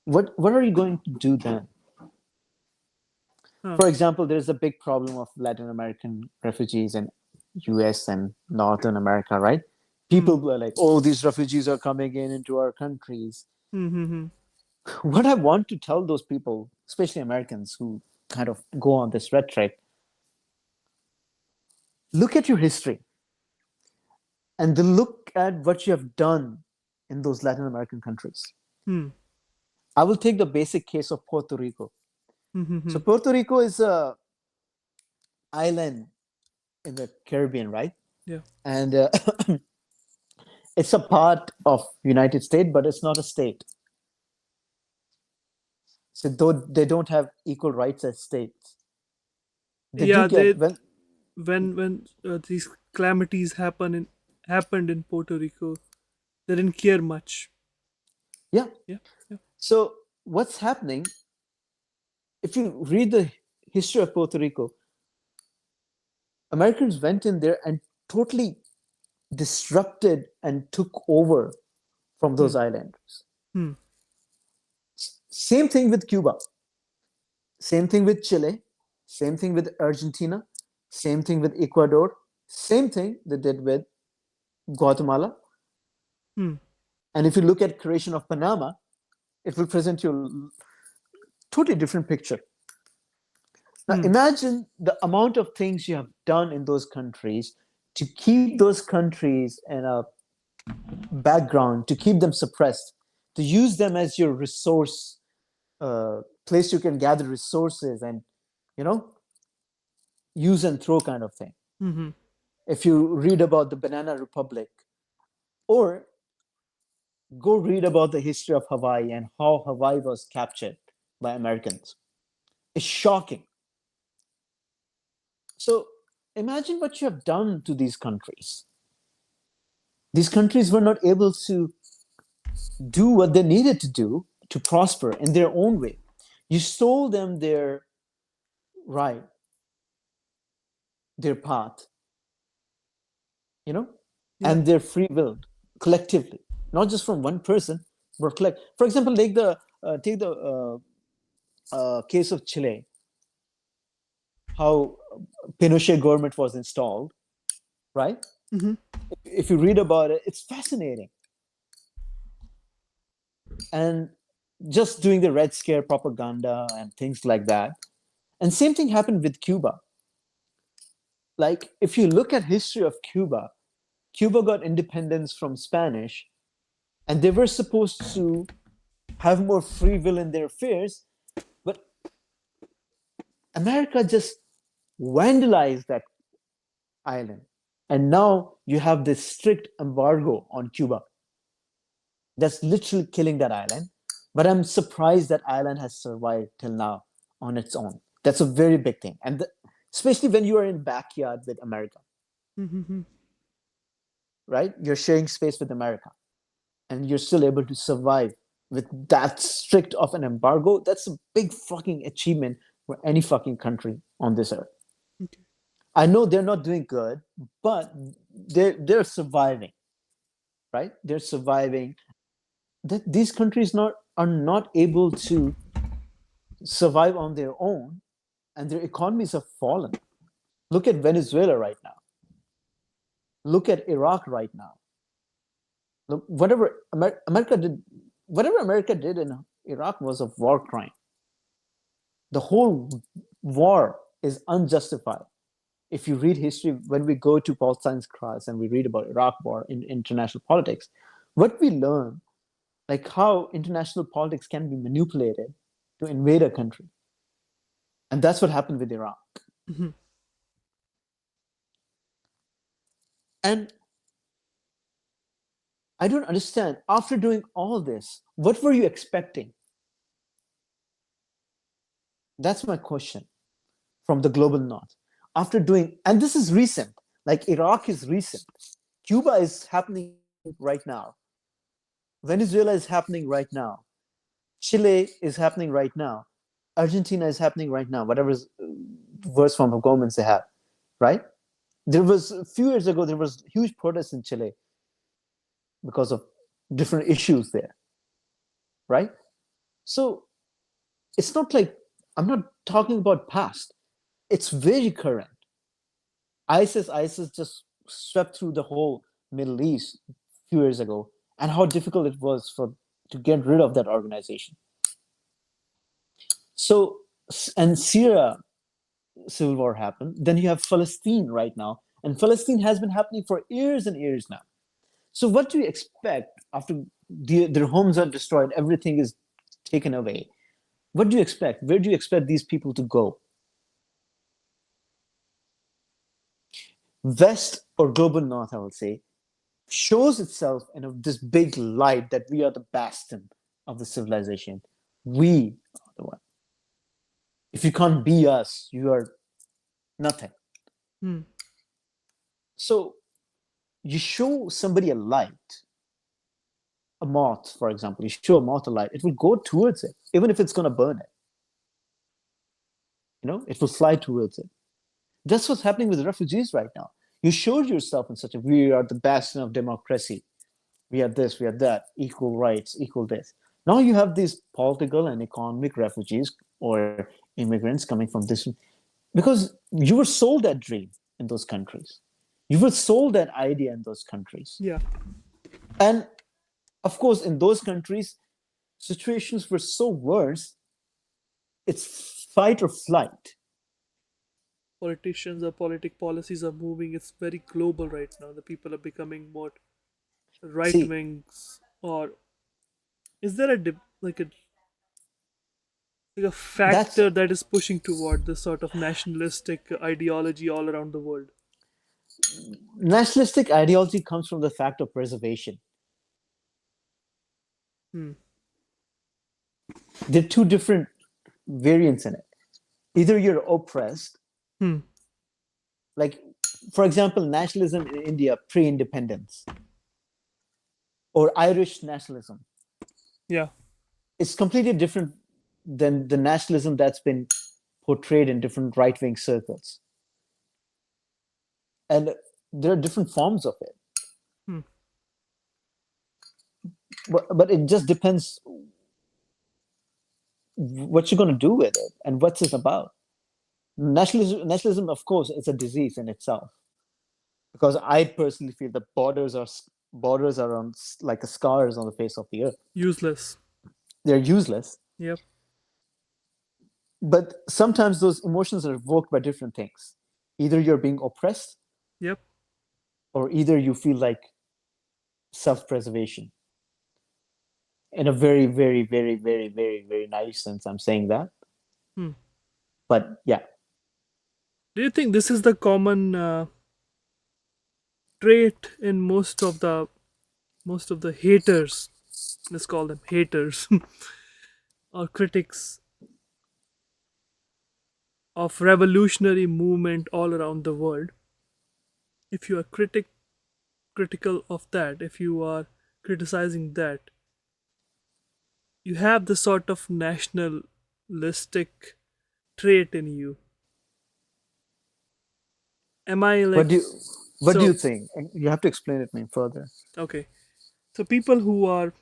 what are you going to do then? Huh. For example, there's a big problem of Latin American refugees in US and Northern America, right? Hmm. People were like, oh, these refugees are coming in into our countries. Hmm. Hmm. Hmm. What I want to tell those people, especially Americans who kind of go on this rhetoric, look at your history and then look at what you have done in those Latin American countries. Hmm. I will take the basic case of Puerto Rico. Mm-hmm. So Puerto Rico is a island in the Caribbean, right? Yeah. And it's a part of United States, but it's not a state. So though they don't have equal rights as states, they do Yeah, get they when when these calamities happened in Puerto Rico, they didn't care much. yeah. Yeah. Yeah. So what's happening? If you read the history of Puerto Rico, Americans went in there and totally disrupted and took over from Hmm. those islanders. Hmm. Same thing with Cuba. Same thing with Chile. Same thing with Argentina. Same thing with Ecuador. Same thing they did with Guatemala. Hmm. And if you look at creation of Panama, it will present you a totally different picture. Now Hmm. imagine the amount of things you have done in those countries to keep those countries in a background, to keep them suppressed, to use them as your resource place you can gather resources and you know use and throw kind of thing. Mm-hmm. If you read about the Banana Republic or go read about the history of Hawaii and how Hawaii was captured by Americans, it's shocking. So imagine what you have done to these countries. These countries were not able to do what they needed to do to prosper in their own way. You stole them their right, their path, you know, Yeah. and their free will collectively, not just from one person, but collect. For example, take the case of Chile, how Pinochet government was installed, right? Mm-hmm. If you read about it, it's fascinating. And just doing the Red Scare propaganda and things like that. And same thing happened with Cuba. Like if you look at history of Cuba, Cuba got independence from Spanish, and they were supposed to have more free will in their affairs, but America just vandalized that island. And now you have this strict embargo on Cuba that's literally killing that island. But I'm surprised that island has survived till now on its own. That's a very big thing. And especially when you are in backyard with America, Mm-hmm. right? You're sharing space with America and you're still able to survive with that strict of an embargo. That's a big fucking achievement for any fucking country on this earth. Okay. I know they're not doing good, but they're surviving, right? They're surviving. That these countries not are not able to survive on their own, and their economies have fallen. Look at Venezuela right now. Look at Iraq right now. Look, whatever America did in Iraq was a war crime. The whole war is unjustified. If you read history, when we go to Paul Stein's class and we read about Iraq war in international politics, what we learn, like how international politics can be manipulated to invade a country. And that's what happened with Iraq. Mm-hmm. And I don't understand, after doing all this, what were you expecting? That's my question from the global north. After doing, and this is recent, like Iraq is recent, Cuba is happening right now, Venezuela is happening right now, Chile is happening right now, Argentina is happening right now, whatever worst form of governments they have, right? There was a few years ago, there was huge protests in Chile because of different issues there, right? So it's not like I'm not talking about past. It's very current. ISIS just swept through the whole Middle East a few years ago, and how difficult it was for to get rid of that organization. So, and Syria civil war happened. Then you have Palestine right now, and Palestine has been happening for years and years now. So, what do you expect after their homes are destroyed? Everything is taken away, what do you expect? Where do you expect these people to go? West or global north, I would say, shows itself in this big light that we are the bastion of the civilization. We are the one. If you can't be us, you are nothing. Hmm. So you show somebody a light, a moth, for example, you show a moth a light, it will go towards it, even if it's going to burn it. It will fly towards it. That's what's happening with the refugees right now. You showed yourself in such a we are the bastion of democracy. We have this, we have that, equal rights, equal this. Now you have these political and economic refugees or immigrants coming from this because you were sold that dream in those countries. You were sold that idea in those countries. Yeah. And of course, in those countries, situations were so worse, it's fight or flight. Politicians or politic policies are moving. It's very global right now. The people are becoming more right See, wings. Or is there like a that's factor that is pushing toward this sort of nationalistic ideology all around the world? nationalistic ideology comes from the fact of preservation. Hmm. There are two different variants in it. Either you're oppressed, Hmm. like, for example, nationalism in India pre independence or Irish nationalism. Yeah. It's completely different than the nationalism that's been portrayed in different right wing circles. And there are different forms of it. Hmm. But it just depends what you're going to do with it and what's it about. Nationalism, of course, is a disease in itself because I personally feel that borders are on like scars on the face of the earth. Useless. They're useless, Yep. but sometimes those emotions are evoked by different things. Either you're being oppressed, Yep. or either you feel like self-preservation. In a very, very, very, very, very, very nice sense, I'm saying that. Hmm. But yeah, Do you think this is the common trait in most of the haters? Let's call them haters or critics of revolutionary movement all around the world. If you are critical of that, if you are criticizing that, you have the sort of nationalistic trait in you. Am I what like do you what do you so? think? And you have to explain it to me further. Okay, so people who are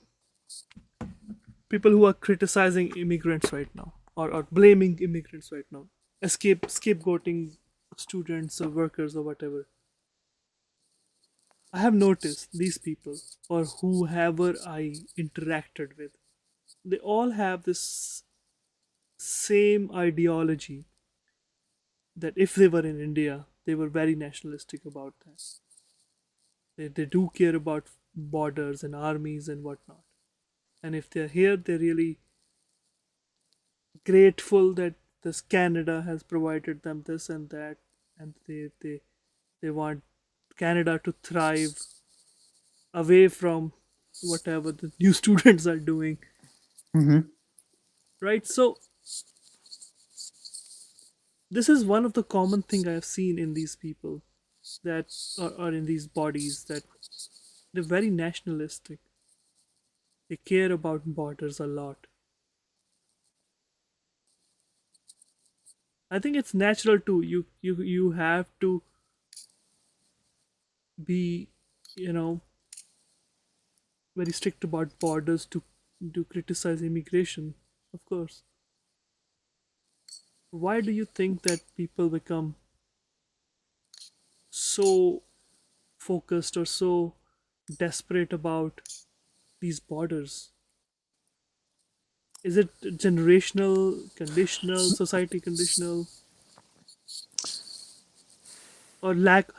criticizing immigrants right now, or blaming immigrants right now, scapegoating students or workers or whatever. I have noticed these people, or whoever I interacted with, they all have this same ideology that if they were in India, they were very nationalistic about that. They do care about borders and armies and whatnot. And if they're here, they're really grateful that this Canada has provided them this and that, and they want Canada to thrive away from whatever the new students are doing, Mm-hmm. right? So this is one of the common thing I have seen in these people that are in these bodies, that they're very nationalistic. They care about borders a lot. I think it's natural too. You have to be, you know, very strict about borders to criticize immigration, of course. Why do you think that people become so focused or so desperate about these borders? Is it generational, conditional, society conditional, or lack?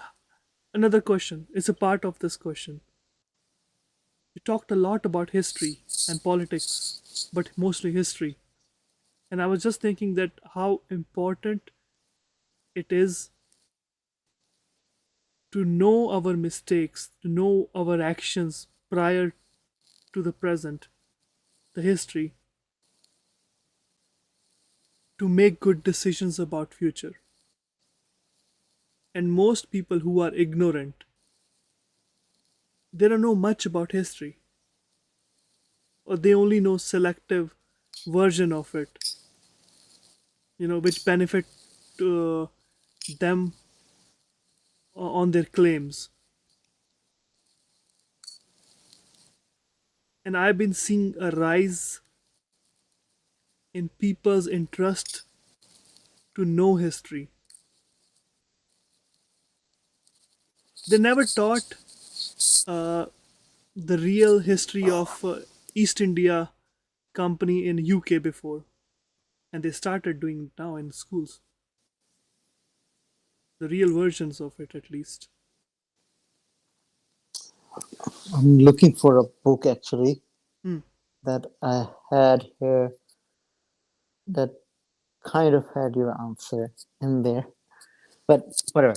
Another question. It's a part of this question. You talked a lot about history and politics. but mostly history. And I was just thinking that how important it is to know our mistakes, to know our actions prior to the present, the history, to make good decisions about future. And most people who are ignorant, they don't know much about history, or they only know selective version of it, which benefit them on their claims. And I've been seeing a rise in people's interest to know history. They never taught uh, the real history of East India Company in UK before, and they started doing it now in schools. The real versions of it, at least. I'm looking for a book actually Hmm. that I had here that kind of had your answer in there. But whatever.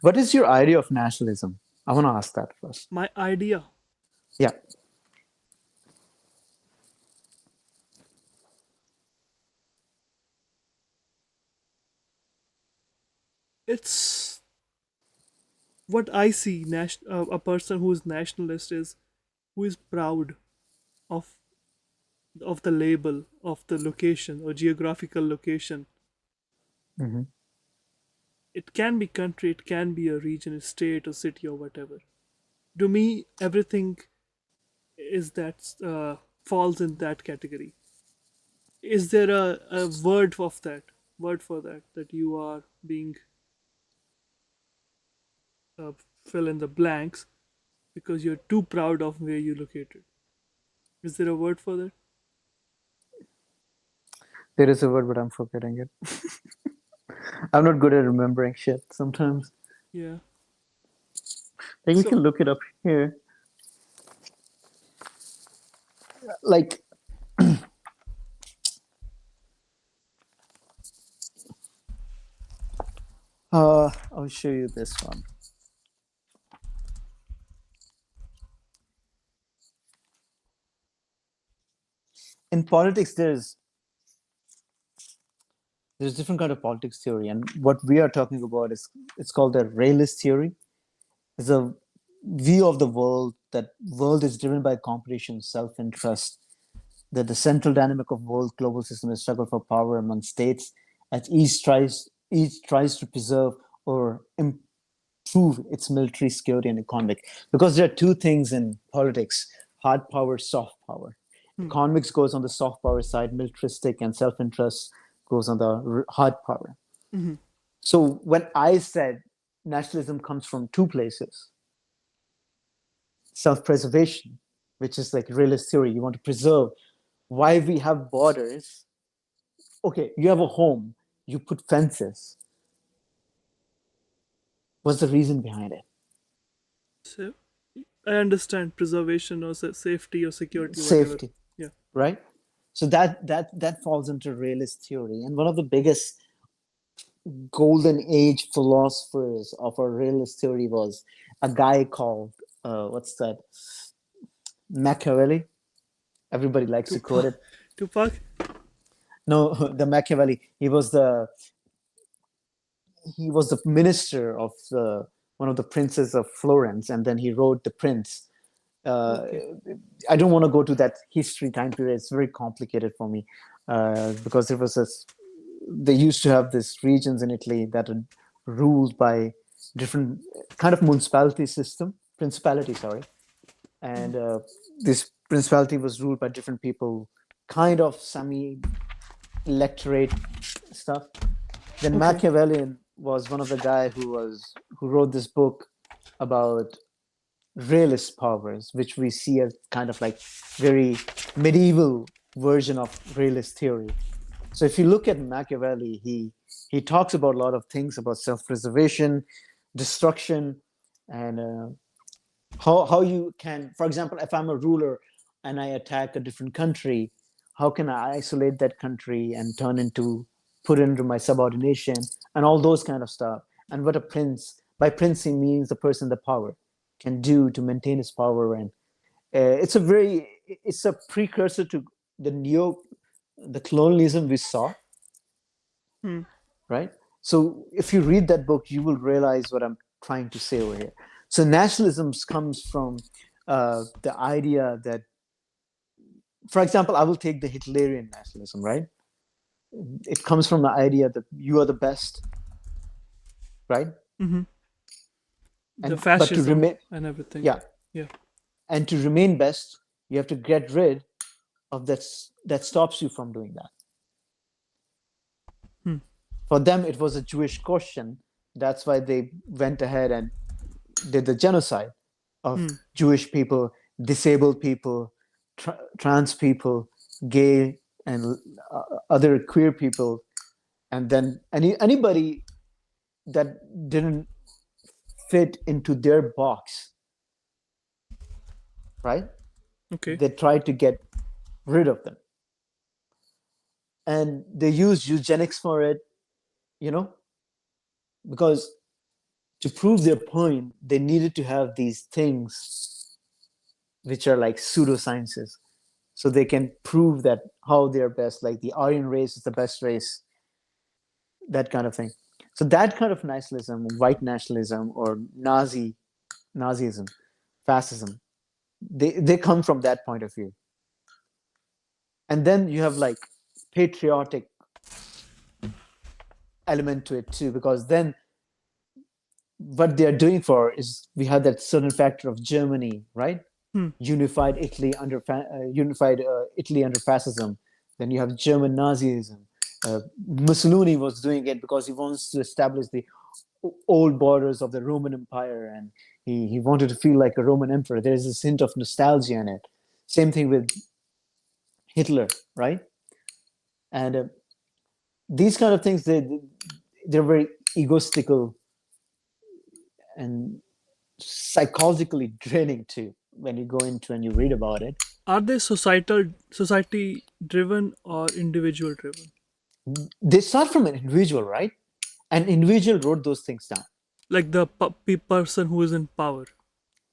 What is your idea of nationalism? I want to ask that first. My idea, Yeah. it's what I see. A person who is nationalist is who is proud of the label of the location or geographical location. Mm-hmm. It can be country, it can be a region, a state, or city, or whatever. To me, everything is that falls in that category. Is there a word for that you are being uh, fill in the blanks because you're too proud of where you located? Is there a word for that? There is a word, but I'm forgetting it. I'm not good at remembering shit sometimes. Yeah. Like we So can look it up here. Like I'll show you this one. In politics, there's different kind of politics theory, and what we are talking about is it's called the realist theory. It's a view of the world that world is driven by competition, self-interest, that the central dynamic of world global system is struggle for power among states as each tries to preserve or improve its military security and economic. Because there are two things in politics: hard power, soft power. hmm, Economics goes on the soft power side, militaristic and self-interest goes on the hard power. mhm. So when I said nationalism comes from two places: self-preservation, which is like realist theory, you want to preserve why we have borders. Okay, you have a home, you put fences. What's the reason behind it? So I understand preservation or safety or security, whatever. Safety, Yeah. right? So that falls into realist theory. And one of the biggest golden age philosophers of our realist theory was a guy called what's that? Machiavelli. Everybody likes to quote Tupac. it. Tupac. No, the Machiavelli. He was the minister of one of the princes of Florence, and then he wrote The Prince. Uh, Okay. I don't want to go to that history time period. It's very complicated for me because they used to have these regions in Italy that are ruled by different kind of principality, sorry, Mhm. and this principality was ruled by different people, kind of semi-electorate stuff. Then Okay. Machiavellian was one of the guy who wrote this book about realist powers, which we see as kind of like very medieval version of realist theory. So if you look at Machiavelli, he talks about a lot of things about self-preservation, destruction, and How you can, for example, if I'm a ruler and I attack a different country, how can I isolate that country and put into my subordination and all those kind of stuff. And what a prince, by prince he means the person in the power, can do to maintain his power. And it's a precursor to the colonialism we saw, Hmm. right? So if you read that book, you will realize what I'm trying to say over here. So nationalism comes from the idea that, for example, I will take the Hitlerian nationalism, right? It comes from the idea that you are the best, right? Hmm. The And but to fascism remain, and everything. yeah, Yeah. and to remain best, you have to get rid of that stops you from doing that. Hmm. For them, it was a Jewish question. That's why they went ahead and did the genocide of Hmm. Jewish people, disabled people, trans people, gay, and other queer people, and then anybody that didn't fit into their box, right? Okay. They tried to get rid of them, and they used eugenics for it, you know, because to prove their point, they needed to have these things which are like pseudosciences, so they can prove that how they're best, like the Aryan race is the best race, that kind of thing. So that kind of nationalism, white nationalism, or Nazism, fascism, they come from that point of view. And then you have like patriotic element to it too, because then what they are doing for is, we have that certain factor of Germany, right? Hmm. Unified Italy under fascism. Then you have German Nazism. Mussolini was doing it because he wants to establish the old borders of the Roman Empire, and he wanted to feel like a Roman emperor. There is this hint of nostalgia in it. Same thing with Hitler, right? And these kind of things, they're very egotistical and psychologically draining too, when you go into and you read about it. Are they society driven or individual driven? They start from an individual, right? An individual wrote those things down. Like the person who is in power.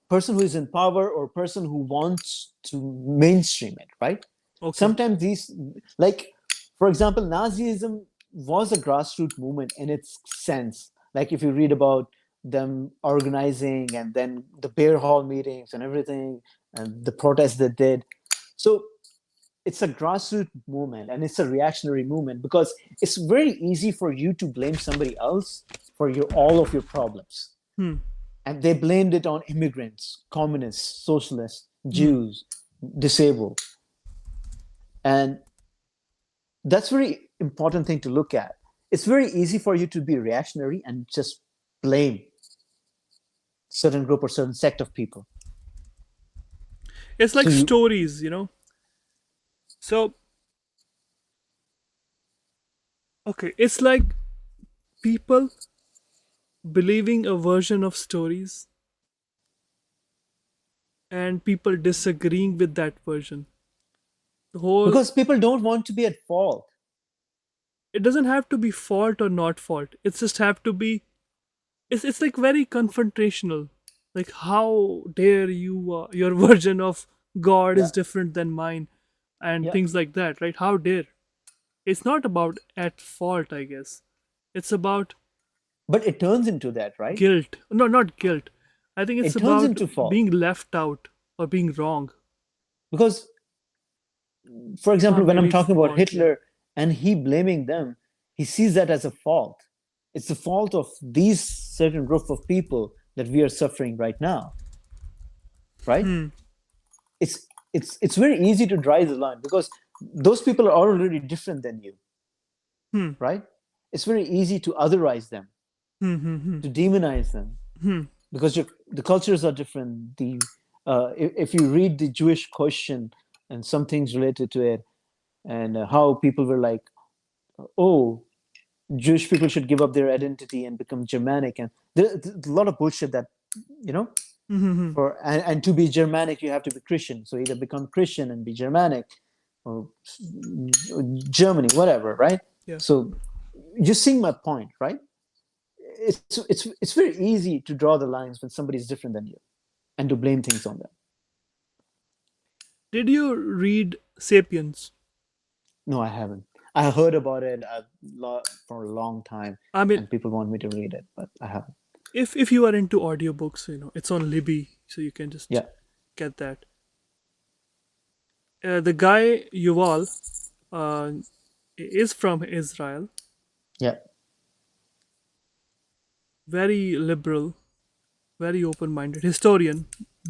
Person who is in power, or person who wants to mainstream it, right? Okay. Sometimes these, like, for example, Nazism was a grassroots movement in its sense. Like if you read about them organizing, and then the bear hall meetings and everything, and the protests they did. So it's a grassroots movement, and it's a reactionary movement, because it's very easy for you to blame somebody else for all of your problems. Hmm. And they blamed it on immigrants, communists, socialists, Hmm. Jews, disabled. And that's very important thing to look at. It's very easy for you to be reactionary and just blame certain group or certain sect of people. It's So like you, stories, you know. So okay, it's like people believing a version of stories and people disagreeing with that version. The whole because people don't want to be at fault. it doesn't have to be fault or not fault. It's just have to be it's like very confrontational. Like how dare you your version of God Yeah, is different than mine and yeah. things like that, right? How dare? It's not about at fault, I guess. It's about But it turns into that, right? guilt. No, not guilt. I think it's It turns about into fault being left out or being wrong. because, for Or example, when I'm maybe talking about fault, yeah. Hitler and he blaming them, he sees that as a fault. It's the fault of these certain group of people that we are suffering right now, right? Hmm. It's very easy to draw the line because those people are already different than you, Hmm. right? It's very easy to otherize them, Hmm. Hmm. Hmm. to demonize them, Hmm. because the cultures are different. If you read the Jewish question and some things related to it, and how people were like, oh, Jewish people should give up their identity and become Germanic, and there's a lot of bullshit that you know. Mm-hmm. And to be Germanic, you have to be Christian. So either become Christian and be Germanic, or Germany, whatever, right? Yeah. So you're seeing my point, right? It's very easy to draw the lines when somebody's different than you, and to blame things on them. Did you read *Sapiens*? No, I haven't. I heard about it for a long time, I mean, and people want me to read it, but I haven't. if you are into audiobooks, it's on Libby, so you can just Yeah, get that. The guy Yuval uh, is from Israel, yeah. very liberal, very open-minded historian,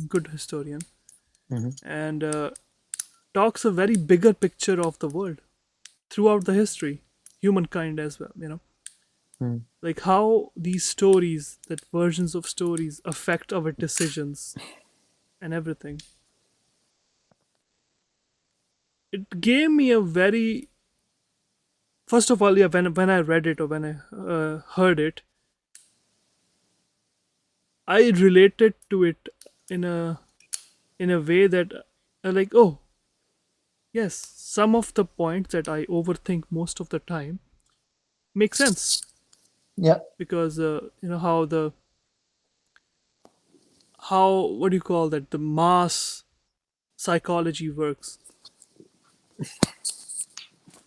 good historian, Hmm. and talks a very bigger picture of the world throughout the history, humankind as well. Mm. Like how these stories, that versions of stories, affect our decisions and everything. It gave me a very, first of all, yeah, when I read it or when I heard it, I related to it in a way that like, oh yes, some of the points that I overthink most of the time make sense, Yeah, because how, what do you call that, the mass psychology works.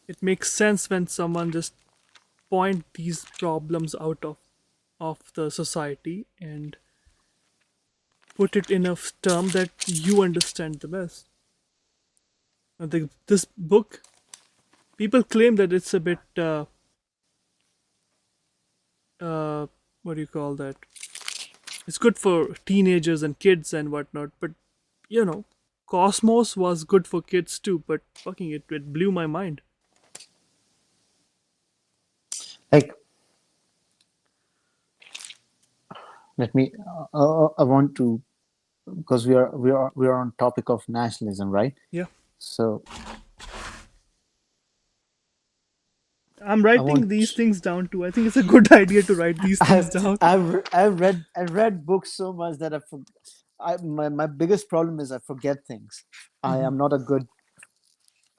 It makes sense when someone just point these problems out of the society and put it in a term that you understand the best. This book, people claim that it's a bit uh, what do you call that, it's good for teenagers and kids and whatnot, but you know Cosmos was good for kids too, but fucking it blew my mind. like let me. I want to, because we are on topic of nationalism, right? Yeah, So I'm I writing want. these things down too. I think it's a good idea to write these things down. I've read books so much that my biggest problem is I forget things. I Mhm. am not a good.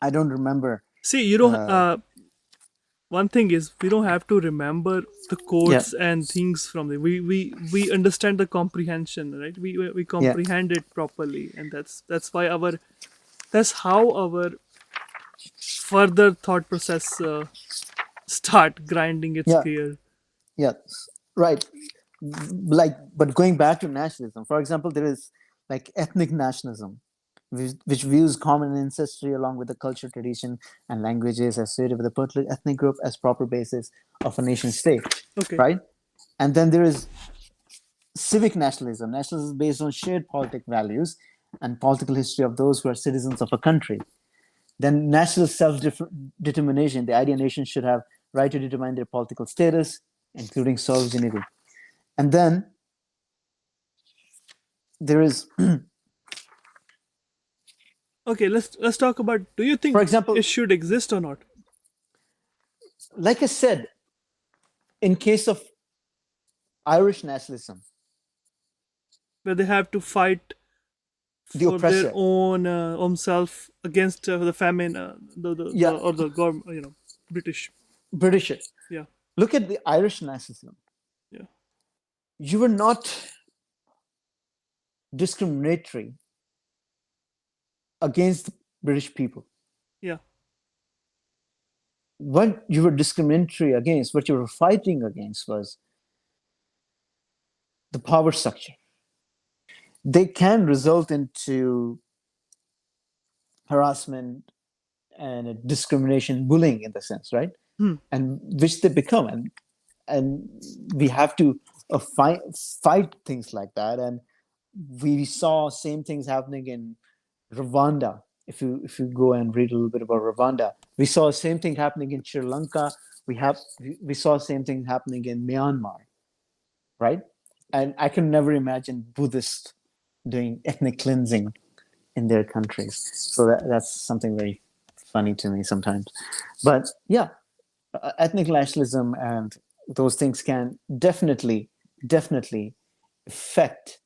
I don't remember. See, you don't Uh, one thing is, we don't have to remember the yeah, quotes and things from the, we understand the comprehension, right? We yeah, comprehend it properly, and that's why our, that's how our further thought process start grinding its yeah, gear. yeah. Right. But going back to nationalism, for example, there is like ethnic nationalism, which views common ancestry along with the culture, tradition, and languages associated with a particular ethnic group as proper basis of a nation state, Okay. right? And then there is civic nationalism. Nationalism is based on shared politic values and political history of those who are citizens of a country. Then national self-determination. The idea nations should have right to determine their political status, including sovereignty. And then there is, Okay, let's talk about, do you for think example, it should exist or not, like I said, in case of Irish nationalism, where they have to fight the for their oppressor, own self against the famine, the yeah, or the government, British. British. Yeah, Look at the Irish nationalism. yeah, You were not discriminatory against the British people. yeah. What you were discriminatory against, what you were fighting against, was the power structure. They can result into harassment and discrimination, bullying in the sense, right? Hmm. And which they become, and we have to fight things like that. And we saw same things happening in Rwanda. If you go and read a little bit about Rwanda, we saw the same thing happening in Sri Lanka. We saw the same thing happening in Myanmar, right? And I can never imagine Buddhists doing ethnic cleansing in their countries. So that's something very funny to me sometimes. But yeah, ethnic nationalism and those things can definitely affect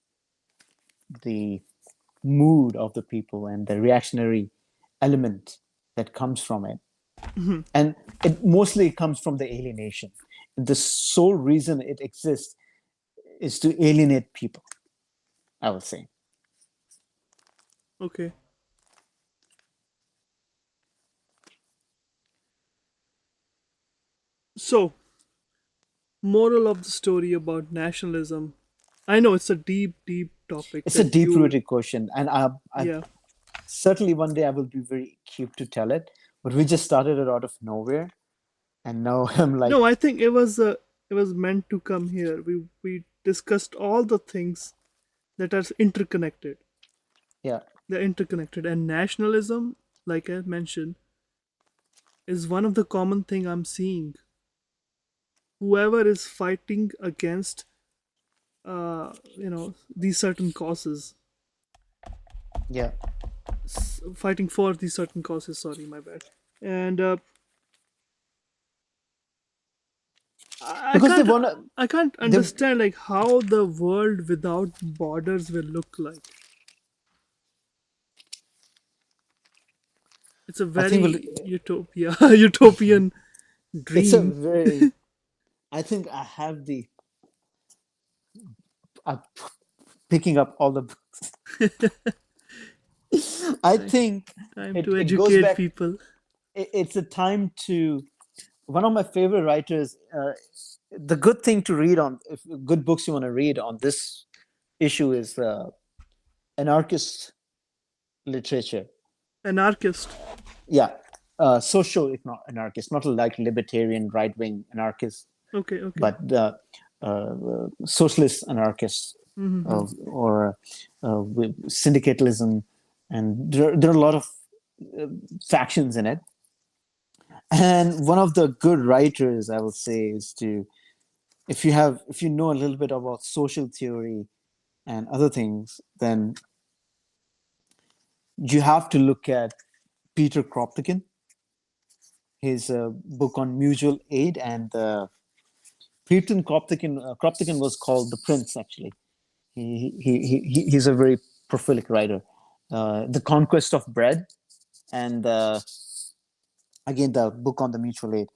the mood of the people and the reactionary element that comes from it. And it mostly comes from the alienation. The sole reason it exists is to alienate people, I would say. Okay. So, moral of the story about nationalism. I know it's a deep, deep topic It's a that deep you, rooted question, and I yeah. certainly one day I will be very cute to tell it. But we just started it out of nowhere, and now I'm like, No, I think it was meant to come here. We discussed all the things that are interconnected. yeah, They're interconnected, and nationalism, like I mentioned, is one of the common thing I'm seeing. Whoever is fighting against, these certain causes, yeah, fighting for these certain causes. Sorry, my bad. And I because they can't, wanna, I can't they, understand like how the world without borders will look like. It's a I think will, very utopia, utopian it's a dream. very, I think I have the, I'm picking up all the books. I Time, think time to it goes educate back. people. It's a time to one of my favorite writers. The good thing to read on, if good books you want to read on this issue is anarchist literature. Anarchist. Yeah, social anarchist, not like libertarian right wing anarchist, Okay, okay. but socialist anarchists Mm-hmm. or with syndicalism, and there are a lot of factions in it. And one of the good writers, I would say, is to if you know a little bit about social theory and other things, then you have to look at Peter Kropotkin, his book on mutual aid, and Kropotkin was called the Prince. Actually, he's a very prolific writer. The Conquest of Bread, and again the book on the mutual aid.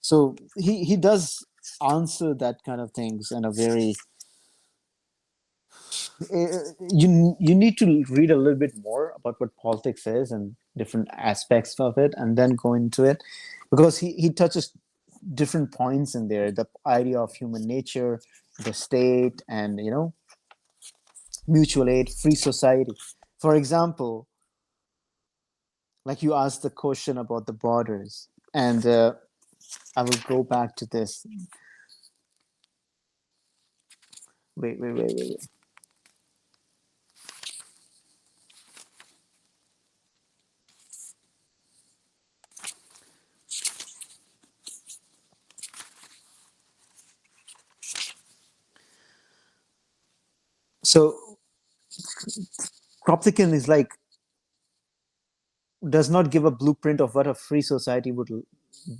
So he does answer that kind of things in a very you need to read a little bit more about what politics is and different aspects of it, and then go into it, because he touches different points in there, the idea of human nature, the state, and mutual aid, free society. For example, like you asked the question about the borders, and I will go back to this. Wait. So Kropotkin is like does not give a blueprint of what a free society would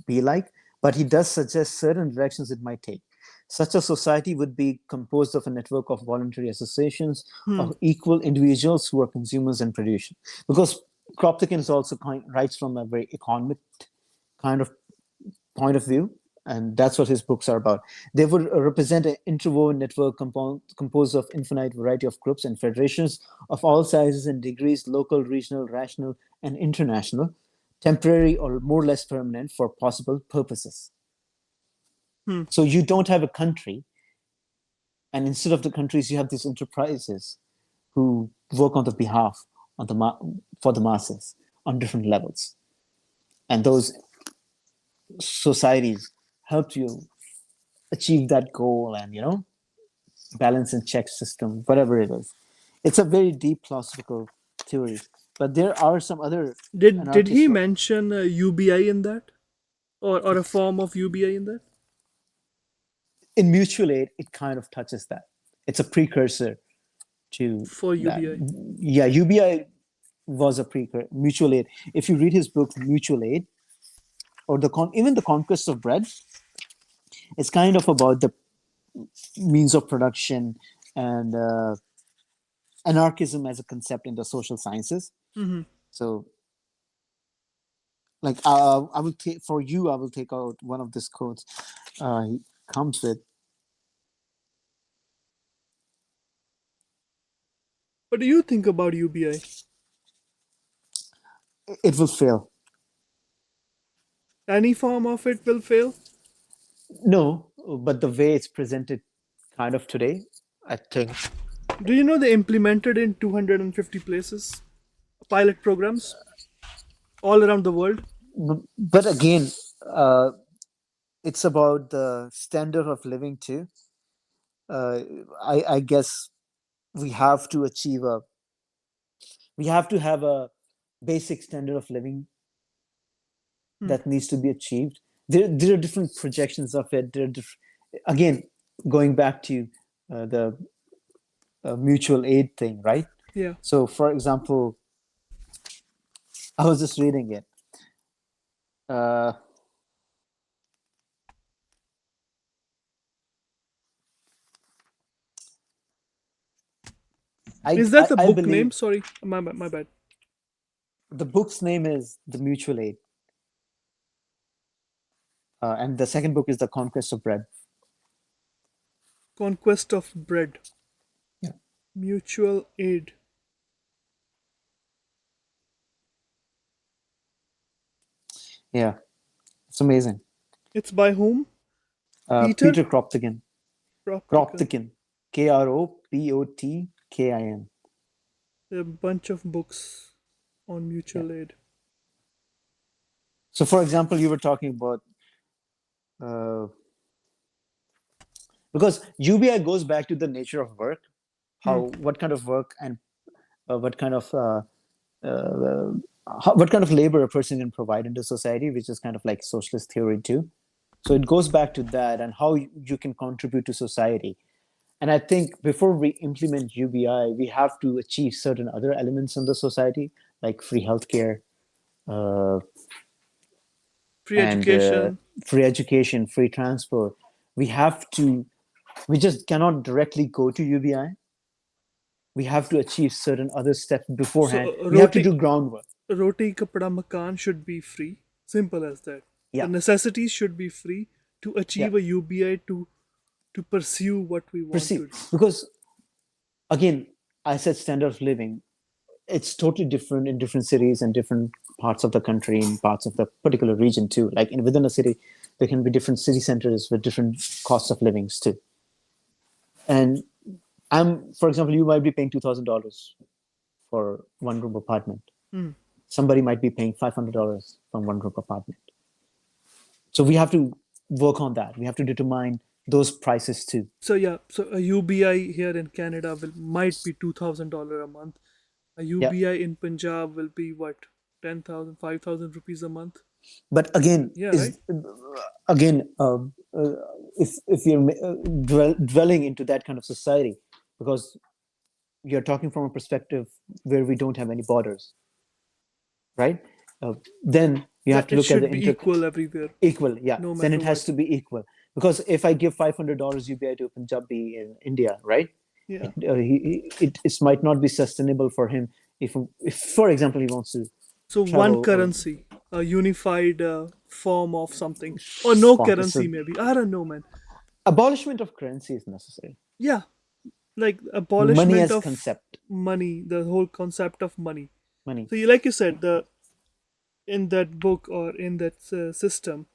be like, but he does suggest certain directions it might take. Such a society would be composed of a network of voluntary associations Hmm. of equal individuals who are consumers and producers. Because Kropotkin is also writes from a very economic kind of point of view, and that's what his books are about. They would represent an interwoven network composed of infinite variety of groups and federations of all sizes and degrees, local, regional, rational, and international, temporary or more or less permanent for possible purposes. Hmm. So you don't have a country, and instead of the countries, you have these enterprises who work on the behalf of for the masses on different levels, and those societies help you achieve that goal, and balance and check system, whatever it is. It's a very deep philosophical theory, but there are some other Did he anarchists. mention UBI in that, or a form of UBI in that? In mutual aid, it kind of touches that. It's a precursor to For that. UBI. Yeah, UBI was a precursor. Mutual aid. If you read his book Mutual Aid, or even the Conquest of Bread, it's kind of about the means of production, and anarchism as a concept in the social sciences. Hmm. So, like, I will take for you. I will take out one of these quotes. He comes with. What do you think about UBI? It will fail. Any form of it will fail. No, but the way it's presented, kind of today, I think. Do you know they implemented in 250 places pilot programs all around the world? But again, uh, it's about the standard of living too. Uh, I guess we have to achieve a. We have to have a basic standard of living Hmm. that needs to be achieved. There are different projections of it. Again, going back to the mutual aid thing, right? Yeah. So, for example, I was just reading it. Uh, Is that the I book name? believe Sorry, my bad. the book's name is The Mutual Aid, and the second book is The Conquest of Bread. Conquest of Bread. Yeah. Mutual aid. Yeah, it's amazing. It's by whom? Peter Peter Kropotkin. Kropotkin. Kropotkin. Kropotkin. A bunch of books on Yeah. mutual aid. So, for example, you were talking about uh, because UBI goes back to the nature of work, Hmm. what kind of work and what kind of uh, what kind of labor a person can provide into society, which is kind of like socialist theory too. So it goes back to that and how you can contribute to society. And I think before we implement UBI, we have to achieve certain other elements in the society, like free healthcare, uh, Free and education. free education, free transport. We have to. We just cannot directly go to UBI. We have to achieve certain other steps So beforehand. We have to do groundwork. roti kapda makan should be free. Simple as that. The Yeah, necessities should be free to yeah. achieve a UBI to pursue what we want Proceed to do. because again, I said standard of living. It's totally different in different cities and different parts of the country and parts of the particular region too. Like within a city, there can be different city centers with different costs of livings too. And for example, you might be paying $2,000 for one room apartment. Hmm. Somebody might be paying $500 from one room apartment. So we have to work on that. We have to determine those prices too. So yeah, so a UBI here in Canada might be $2,000 a month. A Yeah. UBI in Punjab will be what, 10,000, 5,000 rupees a month. But again, Yeah, right. again, if you're dwelling into that kind of society, because you're talking from a perspective where we don't have any borders, right? Then you Yeah, have to it look at the should be equal everywhere, equal, yeah. no Then matter it has what. to be equal because if I give $500 UBI to a Punjabi in India, right? Yeah. It might not be sustainable for him if, for example, he wants to So one travel or currency, a unified form of something, or no form. currency maybe. I don't know, man. Abolishment of currency is necessary. Yeah, like Money abolishment as of concept, money, the whole concept of money. money. So, like you said, the in that book or in that system,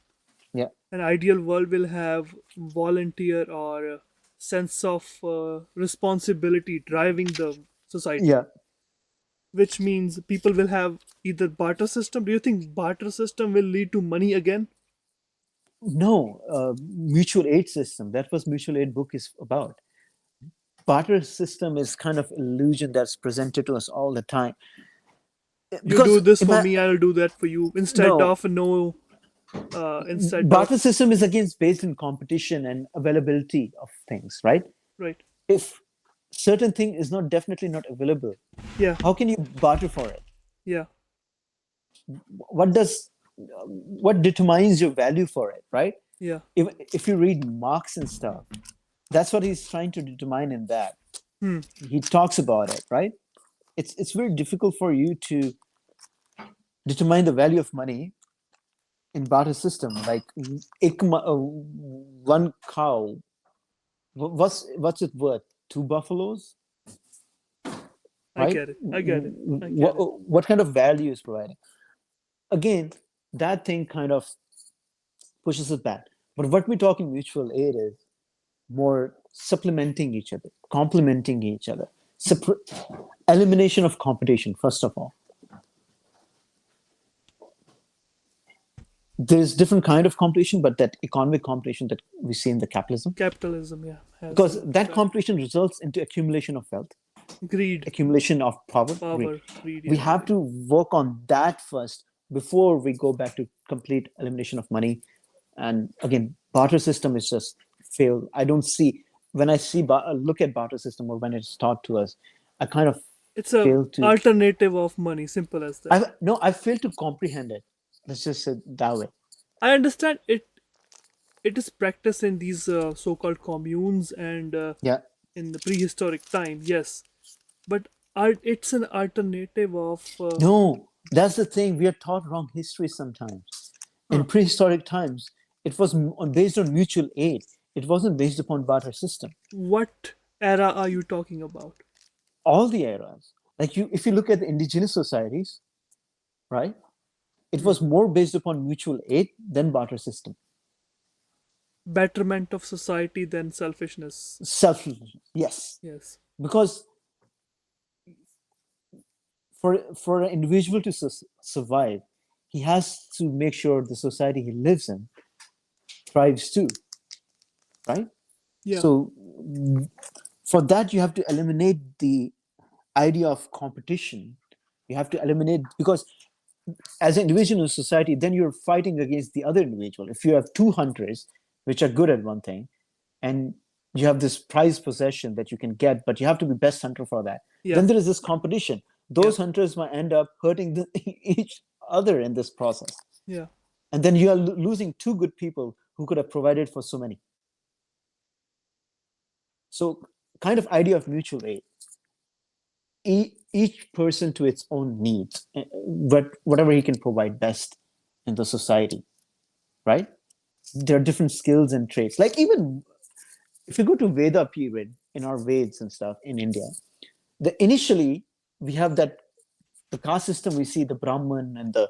Yeah, an ideal world will have volunteer or a sense of responsibility driving the society, yeah. which means people will have either barter system. Do you think barter system will lead to money again? No, mutual aid system. That was mutual aid book is about. Barter system is kind of illusion that's presented to us all the time. You do Because this for me, I'll do that for you, instead no, of no, instead barter of system is again based in competition and availability of things, right? right. If certain thing is not definitely not available, Yeah, how can you barter for it? yeah, What does what determines your value for it, right? yeah. If you read Marx and stuff, that's what he's trying to determine in that. Hmm. He talks about it, right? It's very difficult for you to determine the value of money in barter system. Like one cow, what's it worth? Two buffaloes, I right? get it. I get it. I get it. What kind of value is providing? Again, that thing kind of pushes it back. But what we talk in mutual aid is more supplementing each other, complementing each other, elimination of competition. First of all, there's different kind of competition, but that economic competition that we see in the capitalism, Capitalism, yeah, has because that competition results into accumulation of wealth, greed, accumulation of power, greed. power, greed. We Yeah, have to work on that first before we go back to complete elimination of money. And again, barter system is just failed. I don't see, when I see look at barter system, or when it's taught to us, I kind of it's a fail to alternative of money. Simple as that. I fail to comprehend it. Let's just say it that way. I understand it. It is practiced in these so-called communes and Yeah. in the prehistoric time. Yes, but it's an alternative of. No, that's the thing. We are taught wrong history sometimes. In Huh, prehistoric times, it was based on mutual aid. It wasn't based upon barter system. what era are you talking about? All the eras, like if you look at the indigenous societies, right? It Hmm. was more based upon mutual aid than barter system. Betterment of society than selfishness. Self, yes, Yes. because for an individual to survive, he has to make sure the society he lives in thrives too, right? Yeah. So for that, you have to eliminate the idea of competition. You have to eliminate, because as an individual in society, then you're fighting against the other individual. If you have two hunters which are good at one thing, and you have this prized possession that you can get, but you have to be best hunter for that, Yeah. then there is this competition. Yeah. Those hunters might end up hurting each other in this process, Yeah. and then you are losing two good people who could have provided for so many. So kind of idea of mutual aid, each person to its own needs, but whatever he can provide best in the society, right? There are different skills and traits. Like even if you go to Veda period in our Veds and stuff in India, initially we have that the caste system. We see the Brahman and the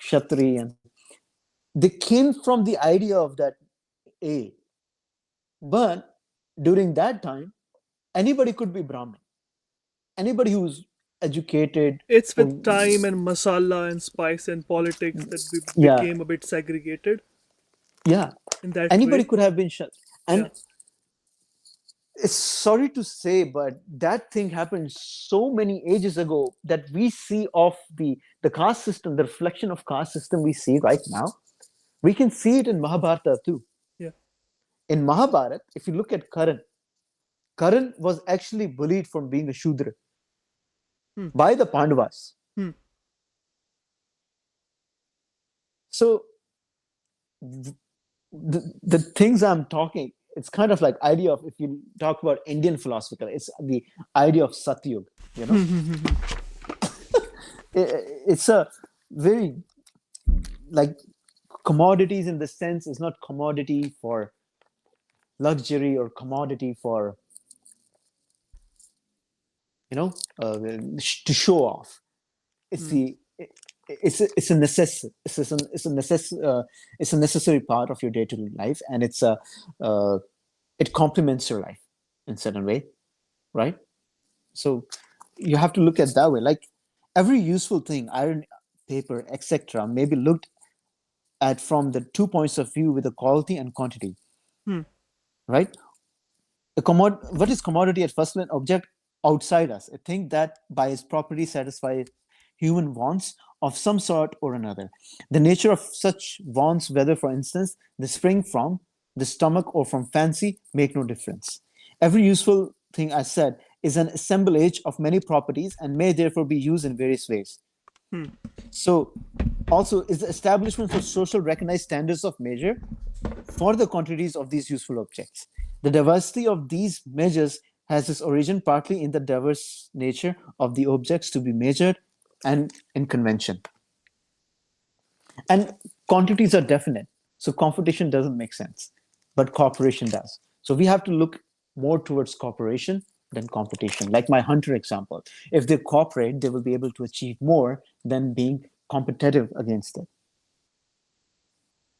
Kshatri, and they came from the idea of that A. But during that time, anybody could be Brahmin. Anybody who's educated, It's or with time and masala and spice and politics that we yeah, became a bit segregated yeah, in that anybody way. could have been shut. Yeah. And it's sorry to say, but that thing happened so many ages ago that we see of the caste system, the reflection of caste system we see right now. We can see it in Mahabharata too. Yeah. In Mahabharata, if you look at Karan was actually bullied from being a Shudra Hmm. by the Pandavas. Hmm. So the things I'm talking, it's kind of like idea of, if you talk about Indian philosophical, it's the idea of Satyug, you know. It's a very, like, commodities in the sense is not commodity for luxury or commodity for, you know, to show off. It's Hmm. it's a necessary part of your day-to-day life, and it complements your life in certain way, right? So you have to look at that way. Like every useful thing, iron, paper, etc., may be looked at from the 2 points of view with the quality and quantity, Hmm. right? What is commodity at first? An object outside us, a thing that by its property satisfies human wants of some sort or another. The nature of such wants, whether, for instance, they spring from the stomach or from fancy, make no difference. Every useful thing, I said, is an assemblage of many properties and may therefore be used in various ways. Hmm. So, also, is the establishment of social recognized standards of measure for the quantities of these useful objects. The diversity of these measures has its origin partly in the diverse nature of the objects to be measured and in convention. And quantities are definite. So competition doesn't make sense, but cooperation does. So we have to look more towards cooperation than competition. Like my hunter example, if they cooperate, they will be able to achieve more than being competitive against it.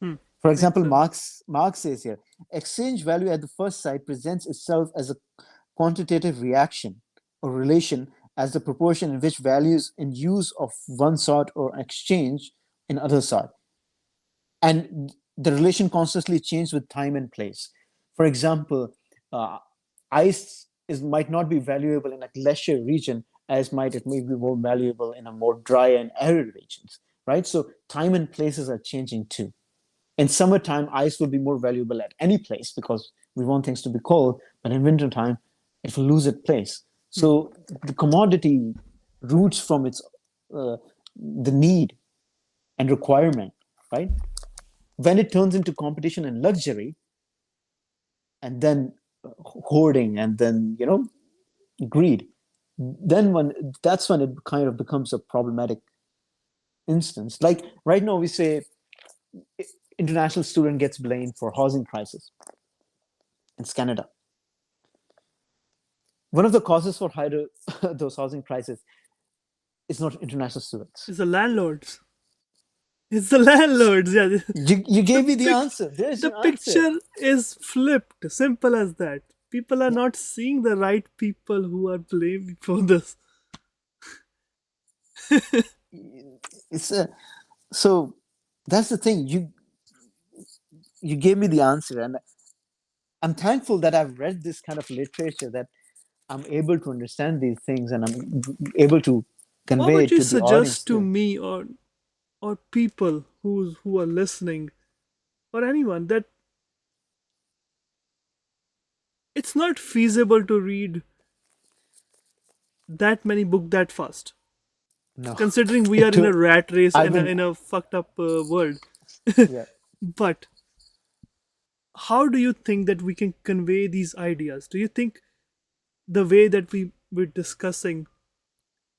Hmm. For Makes example, sense. Marx says here, exchange value at the first sight presents itself as a quantitative reaction or relation as the proportion in which values in use of one sort or exchange in other sort. And the relation constantly changes with time and place. For example, ice might not be valuable in a glacier region as might it may be more valuable in a more dry and arid regions, right? So time and places are changing too. In summertime, ice will be more valuable at any place because we want things to be cold, but in wintertime, it will lose its place. Hmm. So the commodity roots from its the need and requirement, right? When it turns into competition and luxury, and then hoarding, and then greed, then when that's when it kind of becomes a problematic instance. Like right now, we say international student gets blamed for housing crisis. It's Canada. One of the causes for higher those housing crises is not international students. It's the landlords. It's the landlords. Yeah. You The gave me the pic- answer. There's the your answer. picture is flipped. Simple as that. People are Yeah. not seeing the right people who are blamed for this. It's so that's the thing. You gave me the answer, and I'm thankful that I've read this kind of literature, that I'm able to understand these things, and I'm able to What convey would it you to the audience suggest to too. me or people who are listening or anyone that it's not feasible to read that many books that fast? No, Considering we are in a rat race I've and been in a fucked up world, yeah. but how do you think that we can convey these ideas? Do you think the way that we're discussing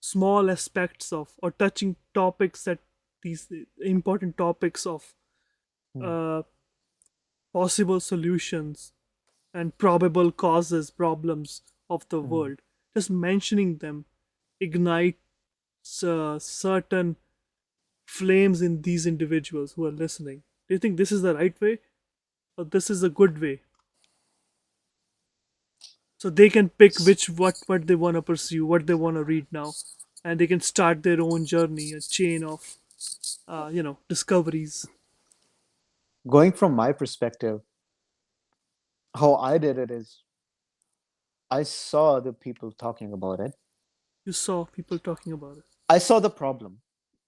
small aspects of or touching topics that these important topics of Hmm, uh, possible solutions and probable causes problems of the hmm. world, just mentioning them ignites certain flames in these individuals who are listening? Do you think this is the right way or this is a good way, so they can pick which what they want to pursue, what they want to read now, and they can start their own journey, a chain of discoveries? Going from my perspective, how I did it is I saw the people talking about it. You saw people talking about it. I saw the problem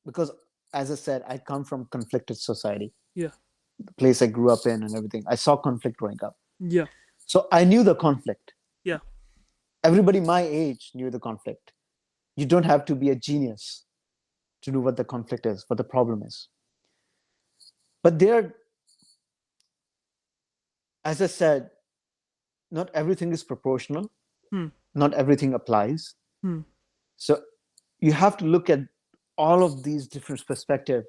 because, as I said, I come from conflicted society, Yeah. the place I grew up in, and everything. I saw conflict growing up, Yeah. so I knew the conflict. Yeah. Everybody my age knew the conflict. You don't have to be a genius to know what the conflict is, what the problem is. But there, as I said, not everything is proportional, Hmm. not everything applies. Hmm. So you have to look at all of these different perspectives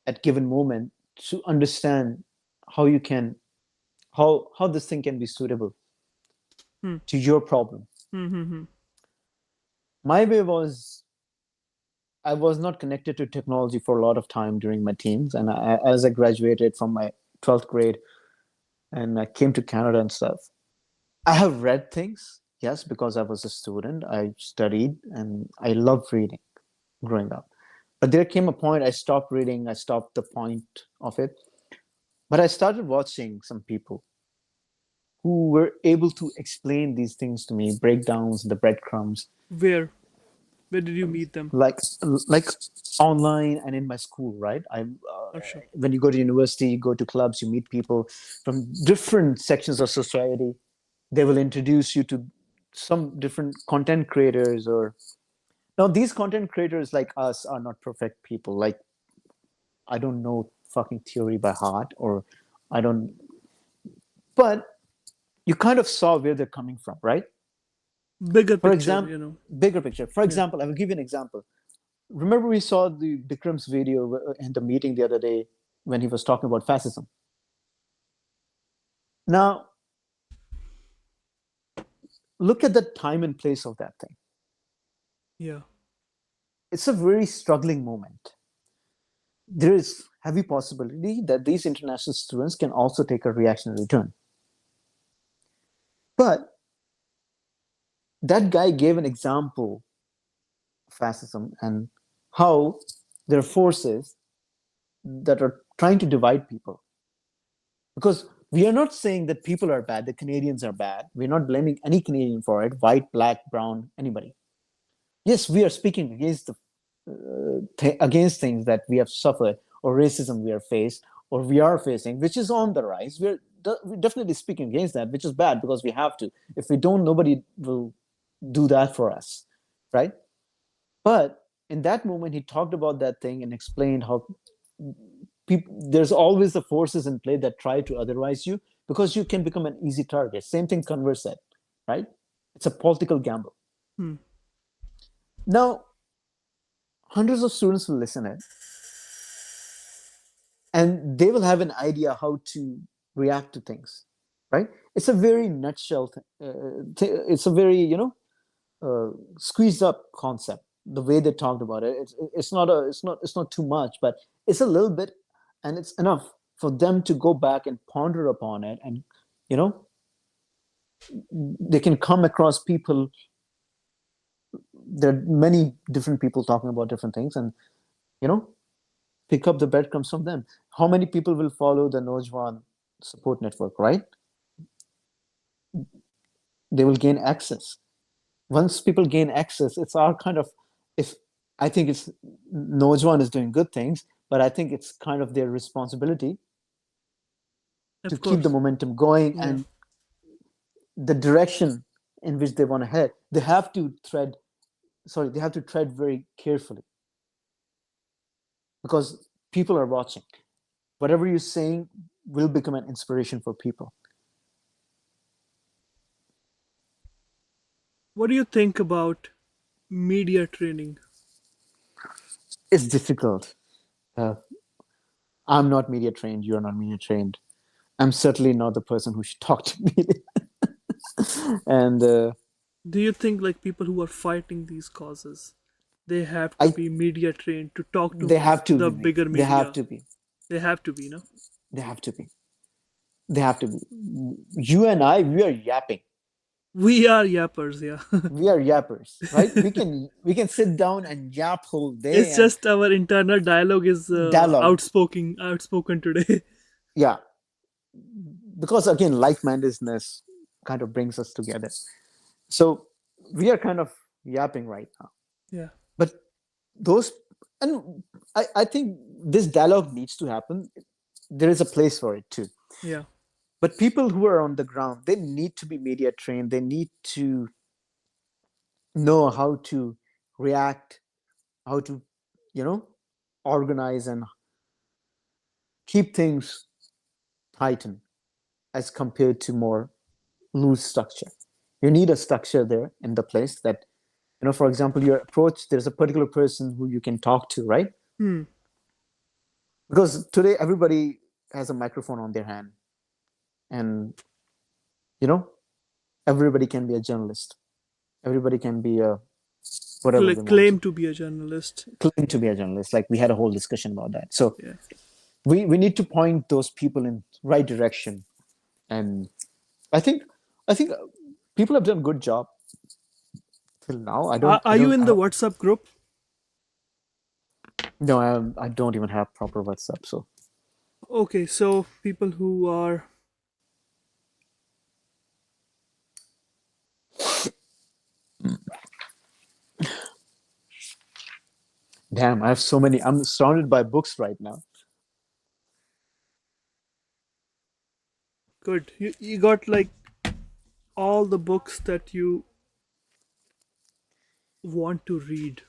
at given moment to understand how you can how this thing can be suitable Hmm. to your problem. Hmm. Hmm. Hmm. My way was I was not connected to technology for a lot of time during my teens, and as I graduated from my 12th grade and I came to Canada and stuff, I have read things, yes, because I was a student. I studied and I loved reading growing up. But there came a point I stopped reading, I stopped the point of it. But I started watching some people who were able to explain these things to me, breakdowns, the breadcrumbs, Where did you meet them? like like online and in my school, right? Not sure. When you go to university, you go to clubs, you meet people from different sections of society. They will introduce you to some different content creators. Or now these content creators like us are not perfect people. Like I don't know fucking theory by heart, or I don't, but you kind of saw where they're coming from, right? Bigger For picture, example, bigger picture. For Yeah. example, I will give you an example. Remember, we saw the Bikram's video in the meeting the other day when he was talking about fascism. Now, look at the time and place of that thing. Yeah. It's a very struggling moment. There is heavy possibility that these international students can also take a reactionary turn. But that guy gave an example of fascism and how there are forces that are trying to divide people. Because we are not saying that people are bad, the Canadians are bad. We're not blaming any Canadian for it, white, black, brown, anybody. Yes, we are speaking against against things that we have suffered or racism we are faced or we are facing, which is on the rise. We're definitely speaking against that, which is bad because we have to. If we don't, nobody will do that for us, right? But in that moment, he talked about that thing and explained how there's always the forces in play that try to otherwise you because you can become an easy target. Same thing Converse said, right? It's a political gamble. Hmm. Now, hundreds of students will listen it and they will have an idea how to react to things, right? It's a very nutshell, it's a very, squeezed up concept. The way they talked about it, it's not too much, but it's a little bit, and it's enough for them to go back and ponder upon it, and you know, they can come across people. There are many different people talking about different things, and you know, pick up the breadcrumbs from them. How many people will follow the Nojwan support network, right? They will gain access. Once people gain access, it's our kind of, if I think it's Nojwan is doing good things, but I think it's kind of their responsibility to Of keep the course. momentum going Yeah. and the direction in which they want to head. They have to tread very carefully because people are watching. Whatever you're saying will become an inspiration for people. What do you think about media training? It's difficult. Uh, I'm not media trained. You're not media trained. I'm certainly not the person who should talk to media. And Do you think like people who are fighting these causes, they have to I be media trained to talk they to have to the be, mate. bigger They have media? to be. They have to be, no? They have to be. They have to be. You and I, we are yapping. We are yappers, yeah. We are yappers, right? We can sit down and yap whole day It's and just our internal dialogue is dialogue. outspoken today. Yeah, because again, like-mindedness kind of brings us together. So we are kind of yapping right now. Yeah. But those, and I think this dialogue needs to happen. There is a place for it too. Yeah. But people who are on the ground, they need to be media trained. They need to know how to react, how to, you know, organize and keep things tighten as compared to more loose structure. You need a structure there in the place that, for example, your approach, there's a particular person who you can talk to, right? Hmm. Because today everybody has a microphone on their hand and, you know, everybody can be a journalist. Everybody can be a whatever they want to. Claim to be a journalist. Claim to be a journalist. Like we had a whole discussion about that. So Yeah. we need to point those people in right direction. And I think I think people have done a good job till now. I Are, don't I are you don't in I, the WhatsApp group? no I don't even have proper WhatsApp. So Okay, so people who are damn, I have so many. I'm surrounded by books right now. good, you got like all the books that you want to read,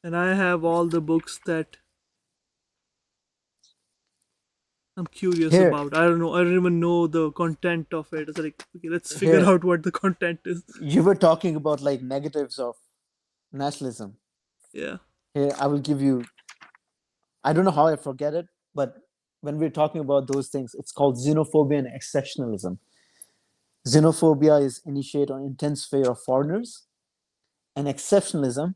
and I have all the books that I'm curious Here, about. I don't know. I don't even know the content of it. It's like, okay, let's figure here, out what the content is. you were talking about like negatives of nationalism. Yeah. Here, I will give you. I don't know how I forget it, but when we're talking about those things, it's called xenophobia and exceptionalism. Xenophobia is initiate or intense fear of foreigners, and exceptionalism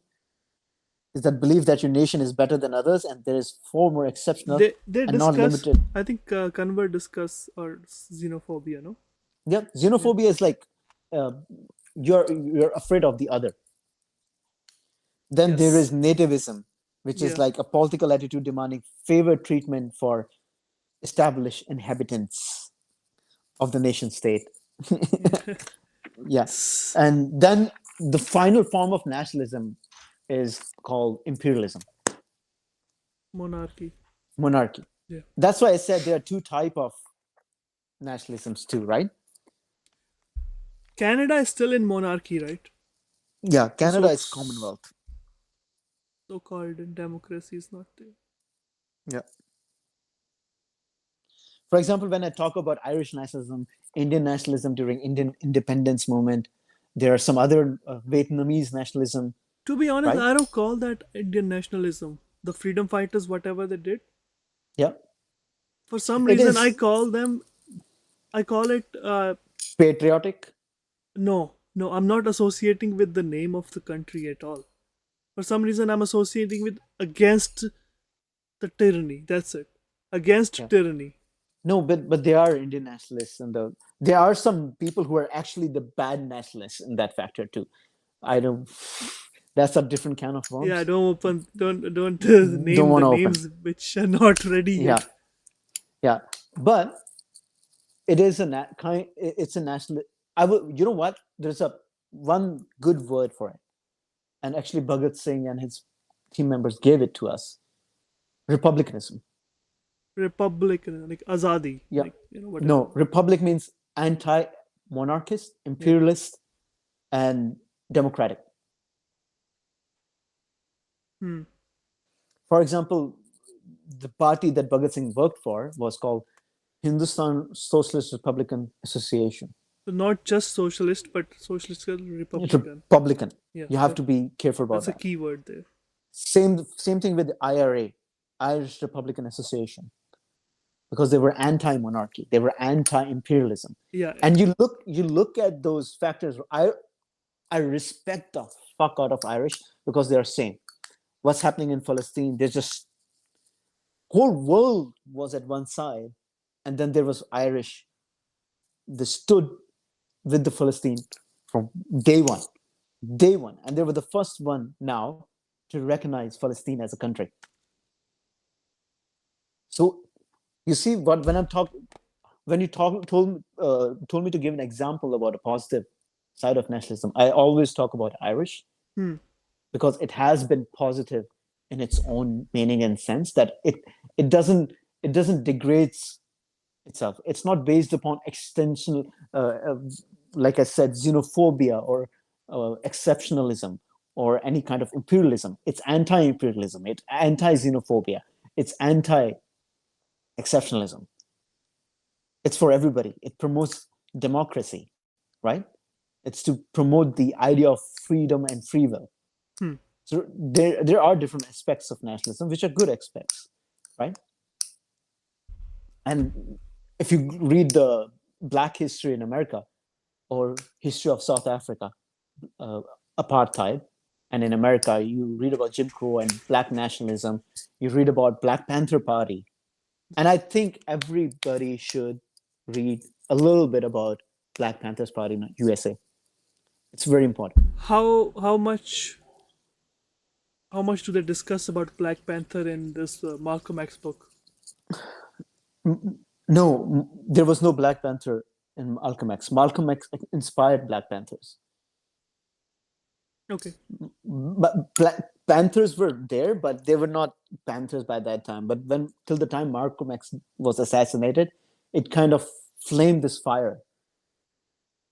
is that belief that your nation is better than others, and there is far more exceptional They and not discuss. limited. I think Convert discuss or xenophobia. No. Yeah, Yeah. xenophobia is like uh, you're afraid of the other. Then there is Yes. nativism, which is Yeah. like a political attitude demanding favored treatment for established inhabitants of the nation state. Yeah. Yeah. And then the final form of nationalism is called imperialism, Monarchy. monarchy. Yeah. That's why I said there are two type of nationalisms too, right? Canada is still in monarchy, right? Yeah, The Canada is Commonwealth. so-called democracy is not there. Yeah. For example, when I talk about Irish nationalism, Indian nationalism during Indian independence movement, there are some other Vietnamese nationalism, To be honest, right? I don't call that Indian nationalism. The freedom fighters, whatever they did, Yeah, for some it reason, is I call it. patriotic. No, no, I'm not associating with the name of the country at all. For some reason, I'm associating with against the tyranny. That's it. Against Yeah. tyranny. No, but they are Indian nationalists, and there are some people who are actually the bad nationalists in that factor too. I don't. That's a different can of Yeah, worms. don't Don't name want the to open. names which are not ready Yeah, yet. yeah, but it is a kind. It's a national. I will. You know what? There's a one good word for it, and actually Bhagat Singh and his team members gave it to us. Republicanism. Republican, like Azadi, Yeah. like whatever. No, republic means anti-monarchist, Yeah. imperialist, and democratic. Hmm. For example, the party that Bhagat Singh worked for was called Hindustan Socialist Republican Association. So not just socialist, but socialist It's Republican. Republican. Yeah, You have to be careful about that's a that. key word there. Same thing with the IRA, Irish Republican Association, because they were anti-monarchy, they were anti-imperialism. Yeah, And you look at those factors. I respect the fuck out of Irish because they are same. What's happening in Palestine? There's just whole world was at one side, and then there was Irish. They stood with the Palestine from day one, and they were the first one now to recognize Palestine as a country. So you see what when I'm talking when you told me to give an example about a positive side of nationalism, I always talk about Irish hmm. because it has been positive in its own meaning and sense that it doesn't it doesn't degrades itself. It's not based upon extensional, like I said, xenophobia or exceptionalism or any kind of imperialism. It's anti-imperialism. It's anti-xenophobia. It's anti-exceptionalism. It's for everybody. It promotes democracy, right? It's to promote the idea of freedom and free will. Hmm. So there are different aspects of nationalism which are good aspects, right? And if you read the Black history in America or history of South Africa, uh, apartheid, and in America you read about Jim Crow and Black nationalism, you read about Black Panther Party, and I think everybody should read a little bit about Black Panthers Party in USA. It's very important. How much do they discuss about Black Panther in this Malcolm X book? No, there was no Black Panther in Malcolm X. Malcolm X inspired Black Panthers. Okay. But Black Panthers were there, but they were not Panthers by that time. But when till the time Malcolm X was assassinated, it kind of flamed this fire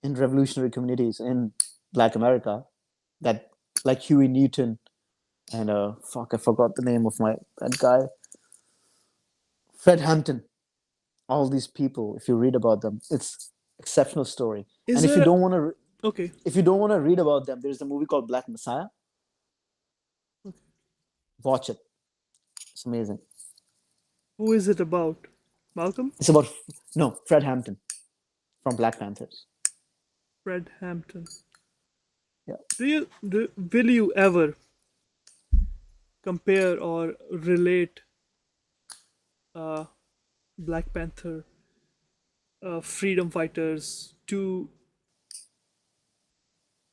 in revolutionary communities in Black America that, like Huey Newton and fuck, I forgot the name of that guy, Fred Hampton. all these people, if you read about them, it's exceptional story. Is And if you there don't want to, okay? if you don't want to read about them, there's a movie called Black Messiah. Okay. Watch it. It's amazing. Who is it about? Malcolm? It's about no Fred Hampton from Black Panthers. Fred Hampton. Yeah. Will you ever compare or relate uh, Black Panther freedom fighters to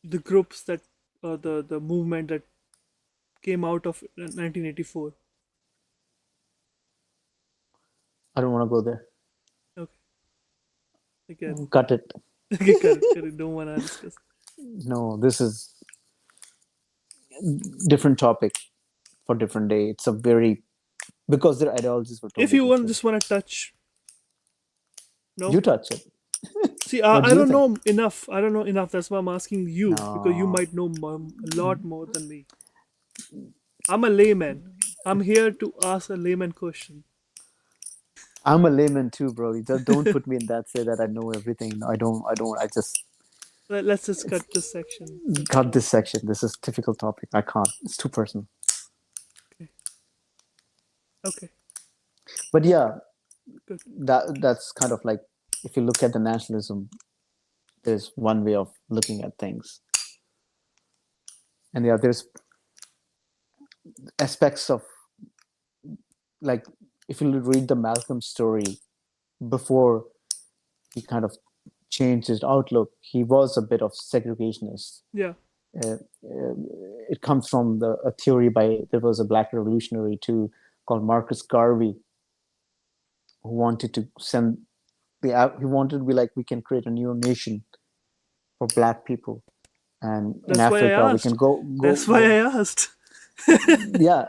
the groups that the movement that came out of 1984? I don't want to go there. Okay, again, Cut it. okay, correct. Don't wanna discuss. No, this is different topic for different day. It's a very because their ideologies were If totally you different. just wanna touch, no. You touch it. See, What I do you don't think? know enough. I don't know enough. That's why I'm asking you because you No, might know a lot more than me. I'm a layman. I'm here to ask a layman question. I'm a layman too, bro. You just don't put me in that say that I know everything. No, I don't. I don't. I just Let's just cut this section. cut this section. This is difficult topic. I can't. It's too personal. Okay. Okay. But yeah, Good. that's kind of like if you look at the nationalism, there's one way of looking at things, and yeah, there's aspects of like if you read the Malcolm story before he kind of changed his outlook, he was a bit of segregationist. Yeah. Uh, it comes from a theory by there was a black revolutionary too called Marcus Garvey who wanted to send he wanted to be like we can create a new nation for black people and in That's why I Africa we can asked. That's why I asked. yeah,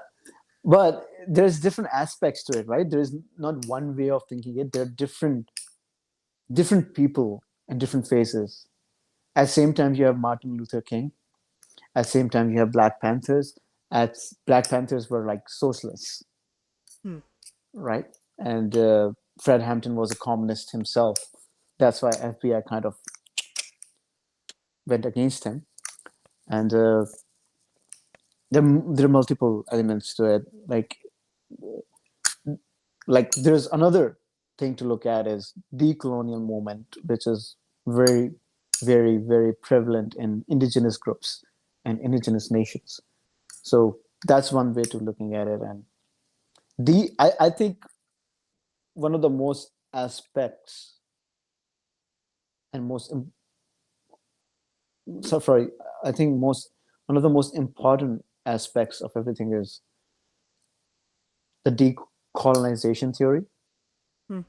but there's different aspects to it, right? There's not one way of thinking it. There are different people and different faces. At the same time you have Martin Luther King. At the same time you have Black Panthers. At Black Panthers were like socialists, Hmm. right? And Fred Hampton was a communist himself. That's why FBI kind of went against him. And there are multiple elements to it. Like there's another thing to look at is decolonial movement, which is very, very, very prevalent in indigenous groups and indigenous nations. So that's one way to looking at it. And I think one of the most aspects and sorry, I think one of the most important aspects of everything is the decolonization theory. Hmm.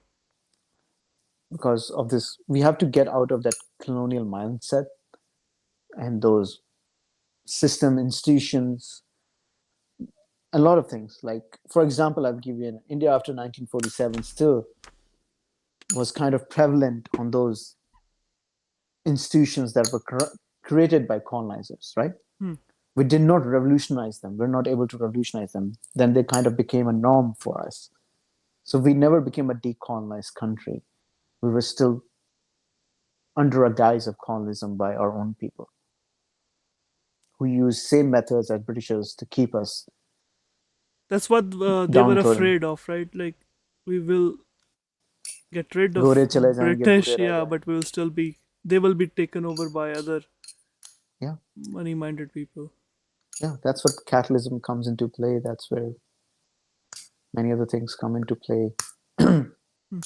Because of this, we have to get out of that colonial mindset and those system institutions, a lot of things. Like, for example, I'll give you an India after 1947 still was kind of prevalent on those institutions that were created by colonizers, right? Hmm. We did not revolutionize them. We're not able to revolutionize them. Then they kind of became a norm for us. So we never became a decolonized country. We were still under a guise of colonialism by our own people who used same methods as Britishers to keep us That's what they were downtrodden. afraid of, right? Like we will get rid of गोरे चले जाएंगे British, भूरे रह yeah, but जाएंगे. we will still be. They will be taken over by other Yeah, money-minded people. yeah, that's what capitalism comes into play. That's where many other things come into play. Hmm.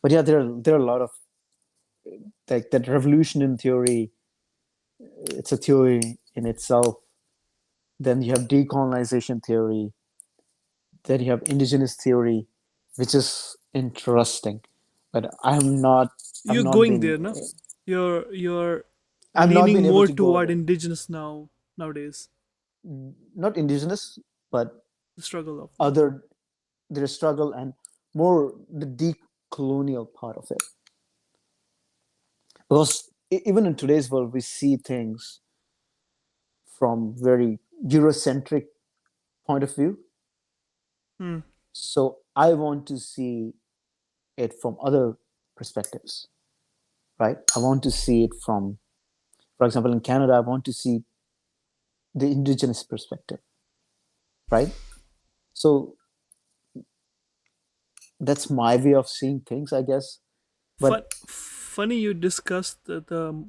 But yeah, there are a lot of like that revolution in theory. It's a theory in itself. Then you have decolonization theory. Then you have indigenous theory, which is interesting. But I've You're not going been, there, no? You're I've not leaning been able more to go toward there. indigenous nowadays. Not indigenous, but The struggle of them. other their struggle and more the decolonial part of it. Because even in today's world, we see things from very Eurocentric point of view. Hmm. So I want to see it from other perspectives, right? I want to see it from, for example, in Canada, I want to see the indigenous perspective, right? So that's my way of seeing things, I guess. But Funny you discussed the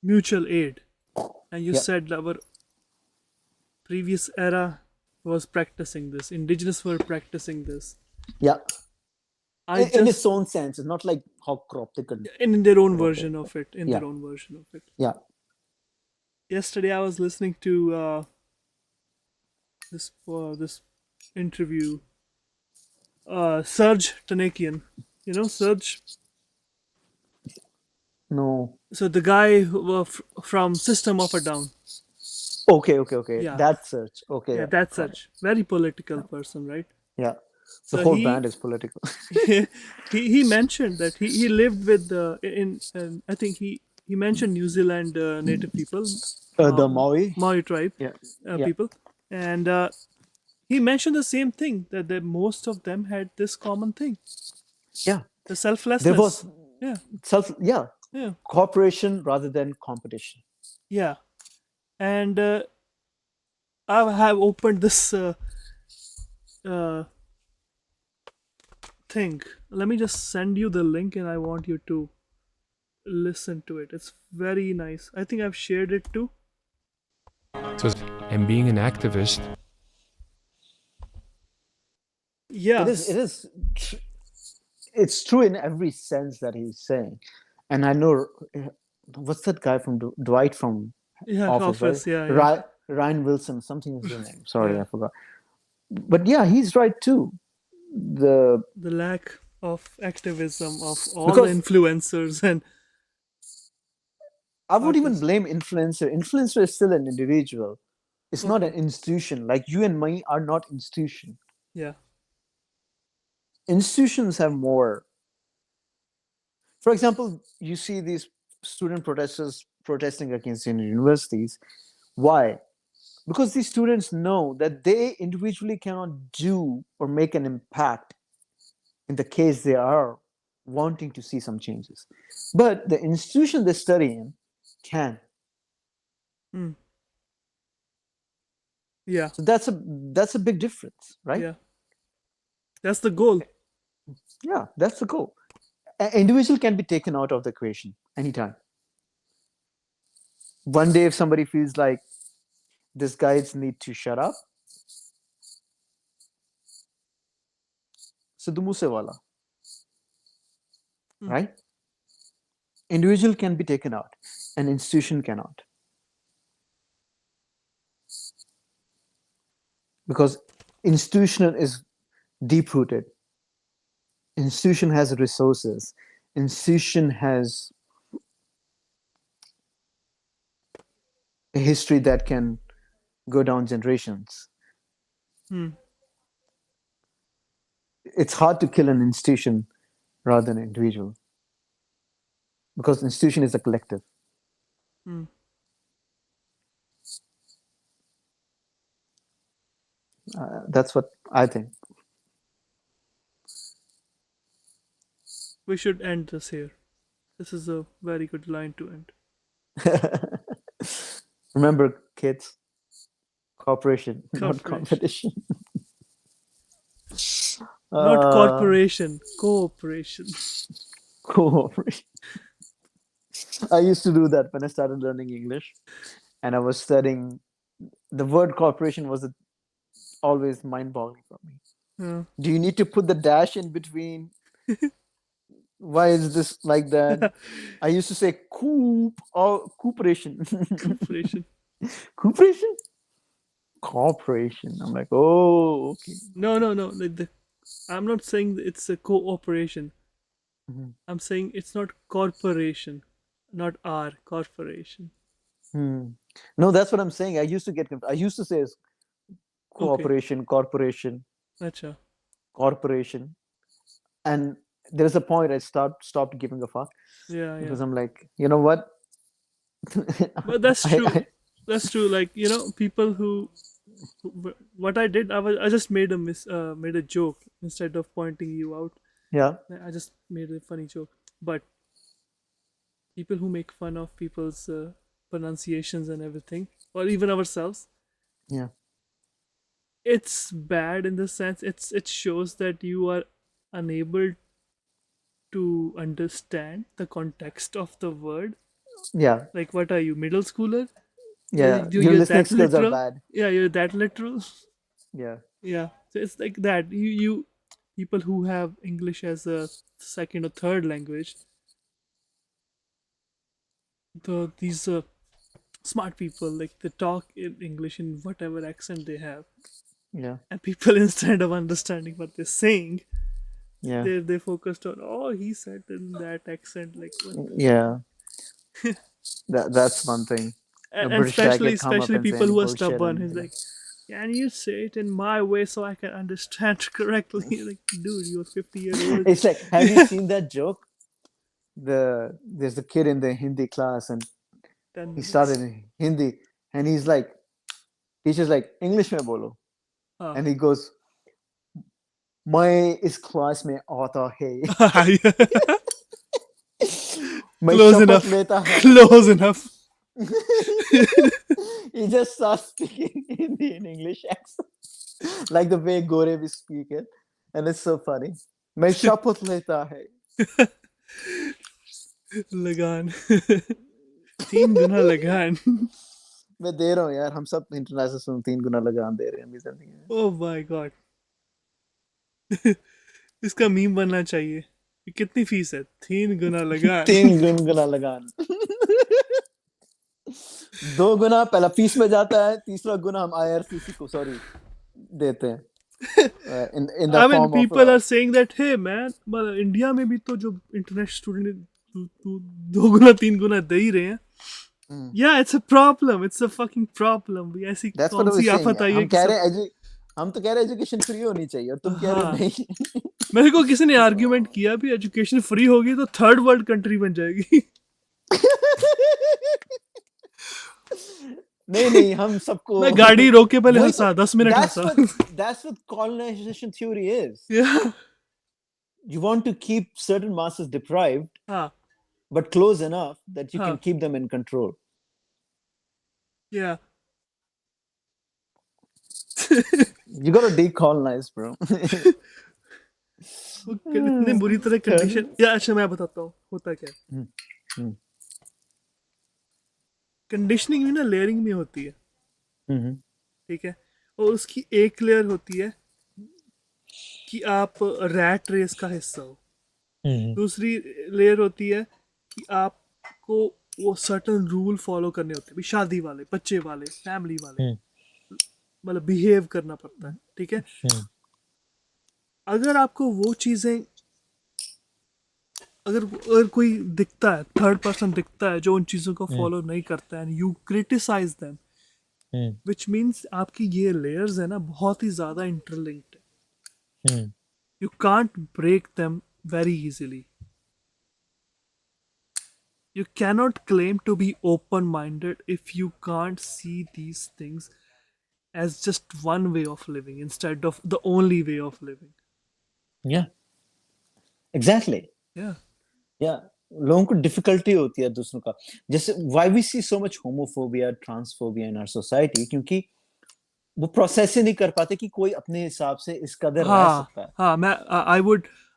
mutual aid, and you yeah, said our previous era was practicing this. Indigenous were practicing this. yeah, I in its just own sense, it's not like how corrupted could in their own corrupt it. version of it. In Yeah, their own version of it. yeah, Yesterday, I was listening to this interview. Serge Tanakian, Serge. no. So the guy from System of a Down. Okay. Yeah, That search. Okay, yeah, yeah, that's got it. such very political person, right? Yeah, the So whole band is political. he mentioned that he lived with in I think he mentioned New Zealand native people, The Maui. Maori tribe Yeah, yeah, people, and he mentioned the same thing that most of them had this common thing, yeah. the There was selflessness. Yeah, yeah, yeah, cooperation rather than competition. yeah, and I have opened this uh, thing. Let me just send you the link, and I want you to listen to it. It's very nice. I think I've shared it too. So, and being an activist, Yeah. It is. It's true in every sense that he's saying, and I know what's that guy from Dwight from Yeah, Office, right? office. Yeah, yeah, Ryan Wilson, something is his name. Sorry, yeah. I forgot. But yeah, he's right too. The The lack of activism of all the Because influencers and I would even artists. blame influencer. Influencer is still an individual. It's not an Okay. institution. Like you and me are not institution. Yeah. Institutions have more. For example, you see these student protesters protesting against universities. Why? Because these students know that they individually cannot do or make an impact in the case they are wanting to see some changes. But the institution they study in can. Mm. Yeah. So that's a big difference, right? Yeah. That's the goal. Yeah, that's the goal. An individual can be taken out of the equation anytime. One day, if somebody feels like these guys need to shut up, Sidhu Moosewala, Mm. right? Individual can be taken out, an institution cannot. Because institutional is deep rooted. Institution has resources. Institution has a history that can go down generations. Mm. It's hard to kill an institution rather than an individual because institution is a collective. Mm. That's what I think. We should end this here. This is a very good line to end. Remember, kids, cooperation, not Cooperation. competition. Not corporation, cooperation. Cooperation. I used to do that when I started learning English, and I was studying. The word corporation was always mind-boggling for me. Yeah. Do you need to put the dash in between? Why is this like that? I used to say coop or cooperation. Cooperation. Cooperation? Corporation. I'm like, oh, okay. No. I'm not saying that it's a cooperation. Mhm. I'm saying it's not corporation, not our corporation. No, that's what I'm saying. I used to get confused. I used to say Okay. cooperation, corporation, Acha. corporation, and there's a point I stopped giving a fuck Yeah, because yeah. I'm like, you know what? But that's I- true. I- That's true. Like, people who what I did, I just made a joke instead of pointing you out. Yeah. I just made a funny joke. But people who make fun of people's pronunciations and everything, or even ourselves, Yeah. it's bad in the sense it shows that you are unable to understand the context of the word. Yeah. Like, what are you, middle schooler? Yeah. Your You're listening that skills are literal? bad. Yeah, you're that literal. Yeah. Yeah, so it's like that. You people who have English as a second or third language, these smart people, like, they talk in English in whatever accent they have, Yeah. and people instead of understanding what they're saying, Yeah. they focused on, oh, he said in that accent, like, what the Yeah. That's one thing. A and British guy can come up especially and say people any who are bullshit stubborn. and He's like, can you say it in my way so I can understand correctly? Like, dude, you're 50-year-old. it's like, have you seen that joke? There's a kid in the Hindi class and 10 he started minutes. in Hindi and he's like, teacher's like, English mein bolo. Ah. And he goes, मैं इस class में आता है मैं Close शपथ enough. लेता है Close enough. he just starts speaking Hindi in English accent like the way Gore we speak it and it's so funny मैं शपथ लेता है लगान 3 गुना लगान मैं दे रहा हूँ यार हम सब इंटरनेशनल 3 गुना लगान दे रहे हैं अभी जिंदगी में Oh my god. इसका मीम बनना चाहिए. कितनी फीस है? 3 गुना लगान. 3 गुना लगान 2 गुना पहला फीस में जाता है तीसरा गुना हम IRCC को सॉरी देते हैं in the I mean, form people of are saying that, hey man, मतलब इंडिया में भी तो जो इंटरनेशनल स्टूडेंट 2 गुना 3 गुना दे ही रहे हैं. Yeah, it's a problem. It's a fucking problem. ऐसी that's what कौन I was सी saying आफत आई है हम कि कह सब. रहे हैं हम तो कह रहे हैं एजुकेशन फ्री होनी चाहिए और तुम कह रहे हो हाँ. नहीं मेरे को किसी ने आर्ग्यूमेंट किया भी, एजुकेशन फ्री होगी तो थर्ड वर्ल्ड कंट्री बन जाएगी. नहीं हम सबको मैं गाड़ी रोके पहले वही हंसा, तो 10 minute Hansa. that's what colonization theory is Yeah. you want to keep certain masses deprived हाँ. but close enough that you हाँ. can keep them in control Yeah. you got to decolonize bro वो इतने बुरी तरह condition. या अच्छा मैं बताता हूँ होता क्या है. कंडीशनिंग भी ना लेयरिंग में होती है. ठीक है. और उसकी एक लेयर होती है कि आप रैट रेस का हिस्सा हो. दूसरी लेयर होती है कि आपको वो सर्टन रूल फॉलो करने होते हैं. शादी वाले, बच्चे वाले, फैमिली वाले, मतलब बिहेव करना पड़ता है. ठीक है. अगर आपको वो चीजें, अगर कोई दिखता है, थर्ड पर्सन दिखता है जो उन चीजों को फॉलो नहीं करता है, you criticise them, which means आपकी ये लेयर्स है ना बहुत ही ज्यादा इंटरलिंक्ड है. You can't break them very easily. You cannot claim to be open-minded if you can't see these things as just one way of living instead of the only way of living. Yeah, exactly. Yeah लोगों को difficulty होती है दूसरों का. जैसे why we see so much homophobia, transphobia in our society, क्योंकि वो process ही नहीं कर पाते कि कोई अपने हिसाब से इस कदर रह सकता है. हाँ, मैं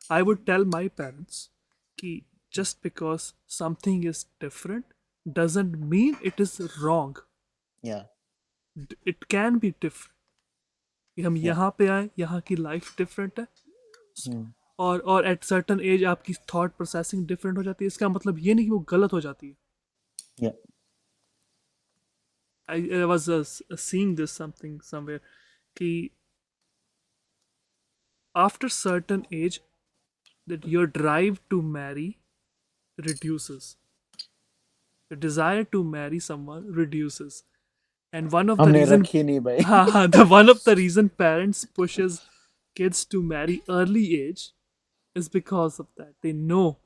I would tell my parents कि just because something is different doesn't mean it is wrong. Yeah. It can be different. कि हम यहाँ पे आए, यहाँ की लाइफ डिफरेंट है, और एट सर्टन एज आपकी थॉट प्रोसेसिंग डिफरेंट हो जाती है. इसका मतलब ये नहीं कि वो गलत हो जाती है. Yeah. I was seeing this somewhere कि after certain age that your drive to marry reduces. The desire to marry someone reduces. And one of the reason one of the reason parents pushes kids to marry early age is because of that. They know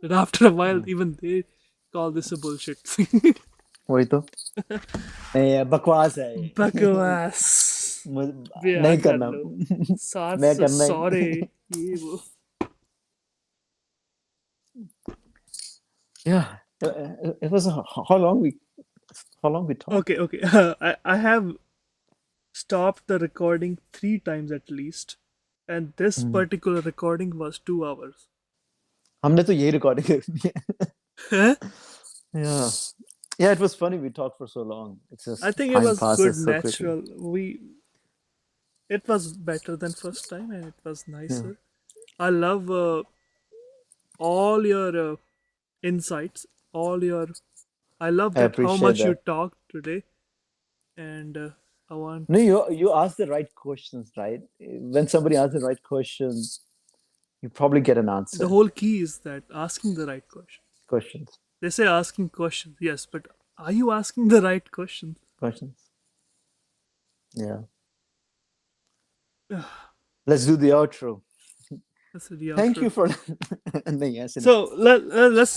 that after a while even they call this a bullshit thing. वही तो बकवास है. बकवास. ब्याह नहीं कर करना लो, सास मैं करना ही सौरे, ये वो. yeah it was how long we talked. Okay. I have stopped the recording 3 times at least, and this Hmm. particular recording was 2 hours. हमने तो यही रिकॉर्डिंग करनी है. Huh? Yeah, it was funny we talked for so long. It's I just think it time was good, passes so quickly. natural. It was better than first time, and it was Yeah. nicer. I love all your insights, all your. I love I that how appreciate much you that. talked today, and I want. No, you ask the right questions, right? When somebody asks the right questions, you probably get an The answer. whole key is that asking the right question. Questions. They say asking questions, yes, but are you asking the right questions? Yeah. Let's do the outro. That's the Thank outro. you for नहीं, ऐसे नहीं. So let's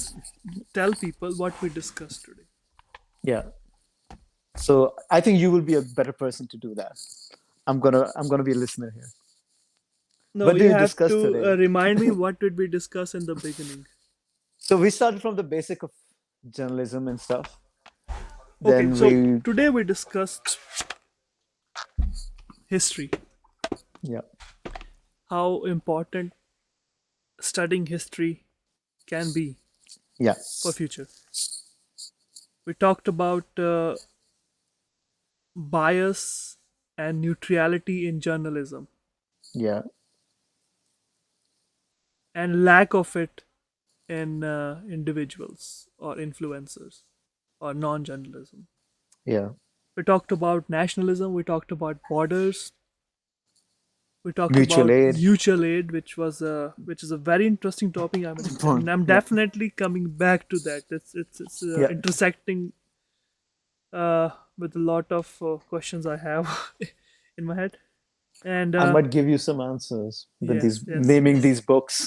tell people what we discussed today. Yeah. So I think you will be a better person to do that. I'm gonna be a listener here. No, What do you you have discuss to today? remind me what did we discuss in the beginning. So we started from the basic of journalism and stuff. Okay, Then so we today we discussed history, yeah how important studying history can be yeah for future. We talked about bias and neutrality in journalism yeah and lack of it in individuals or influencers or non-journalism. yeah We talked about nationalism. We talked about borders. We talked mutual about aid. mutual aid, which is a very interesting topic. I'm Yeah. definitely coming back to that. It's Yeah. intersecting with a lot of questions I have in my head. And I might give you some answers with these yes. naming these books.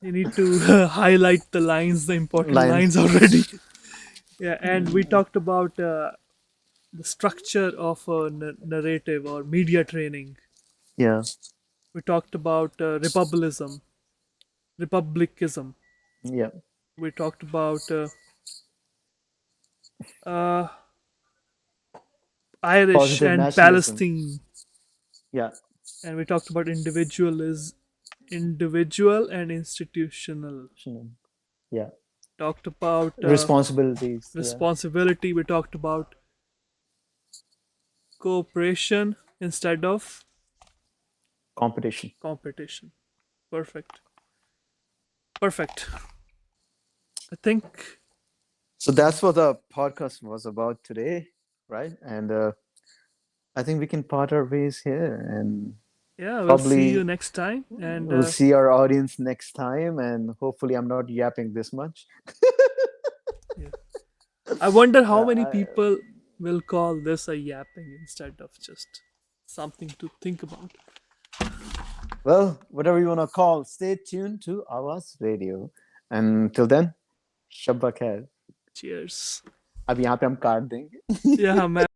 You need to highlight the lines, the important Lines. lines already. Yeah, and we talked about the structure of a narrative or media training. Yeah. We talked about republicanism. Yeah. We talked about uh, Irish Positive and nationalism. Palestinian, Yeah. and we talked about individual and institutional. Yeah. Talked about Responsibilities. Yeah. responsibility. We talked about cooperation instead of Competition. competition. Perfect. I think So that's what the podcast was about today, right? And I think we can part our ways here, and yeah, we'll see probably you next time. And we'll see our audience next time. And hopefully, I'm not yapping this much. I wonder how Uh, many I- people will call this a yapping instead of just something to think about. Well, whatever you want to call, stay tuned to Awaaz Radio. And till then, Shabba Khair. Cheers. अब यहाँ पे हम काट देंगे. Yeah, man.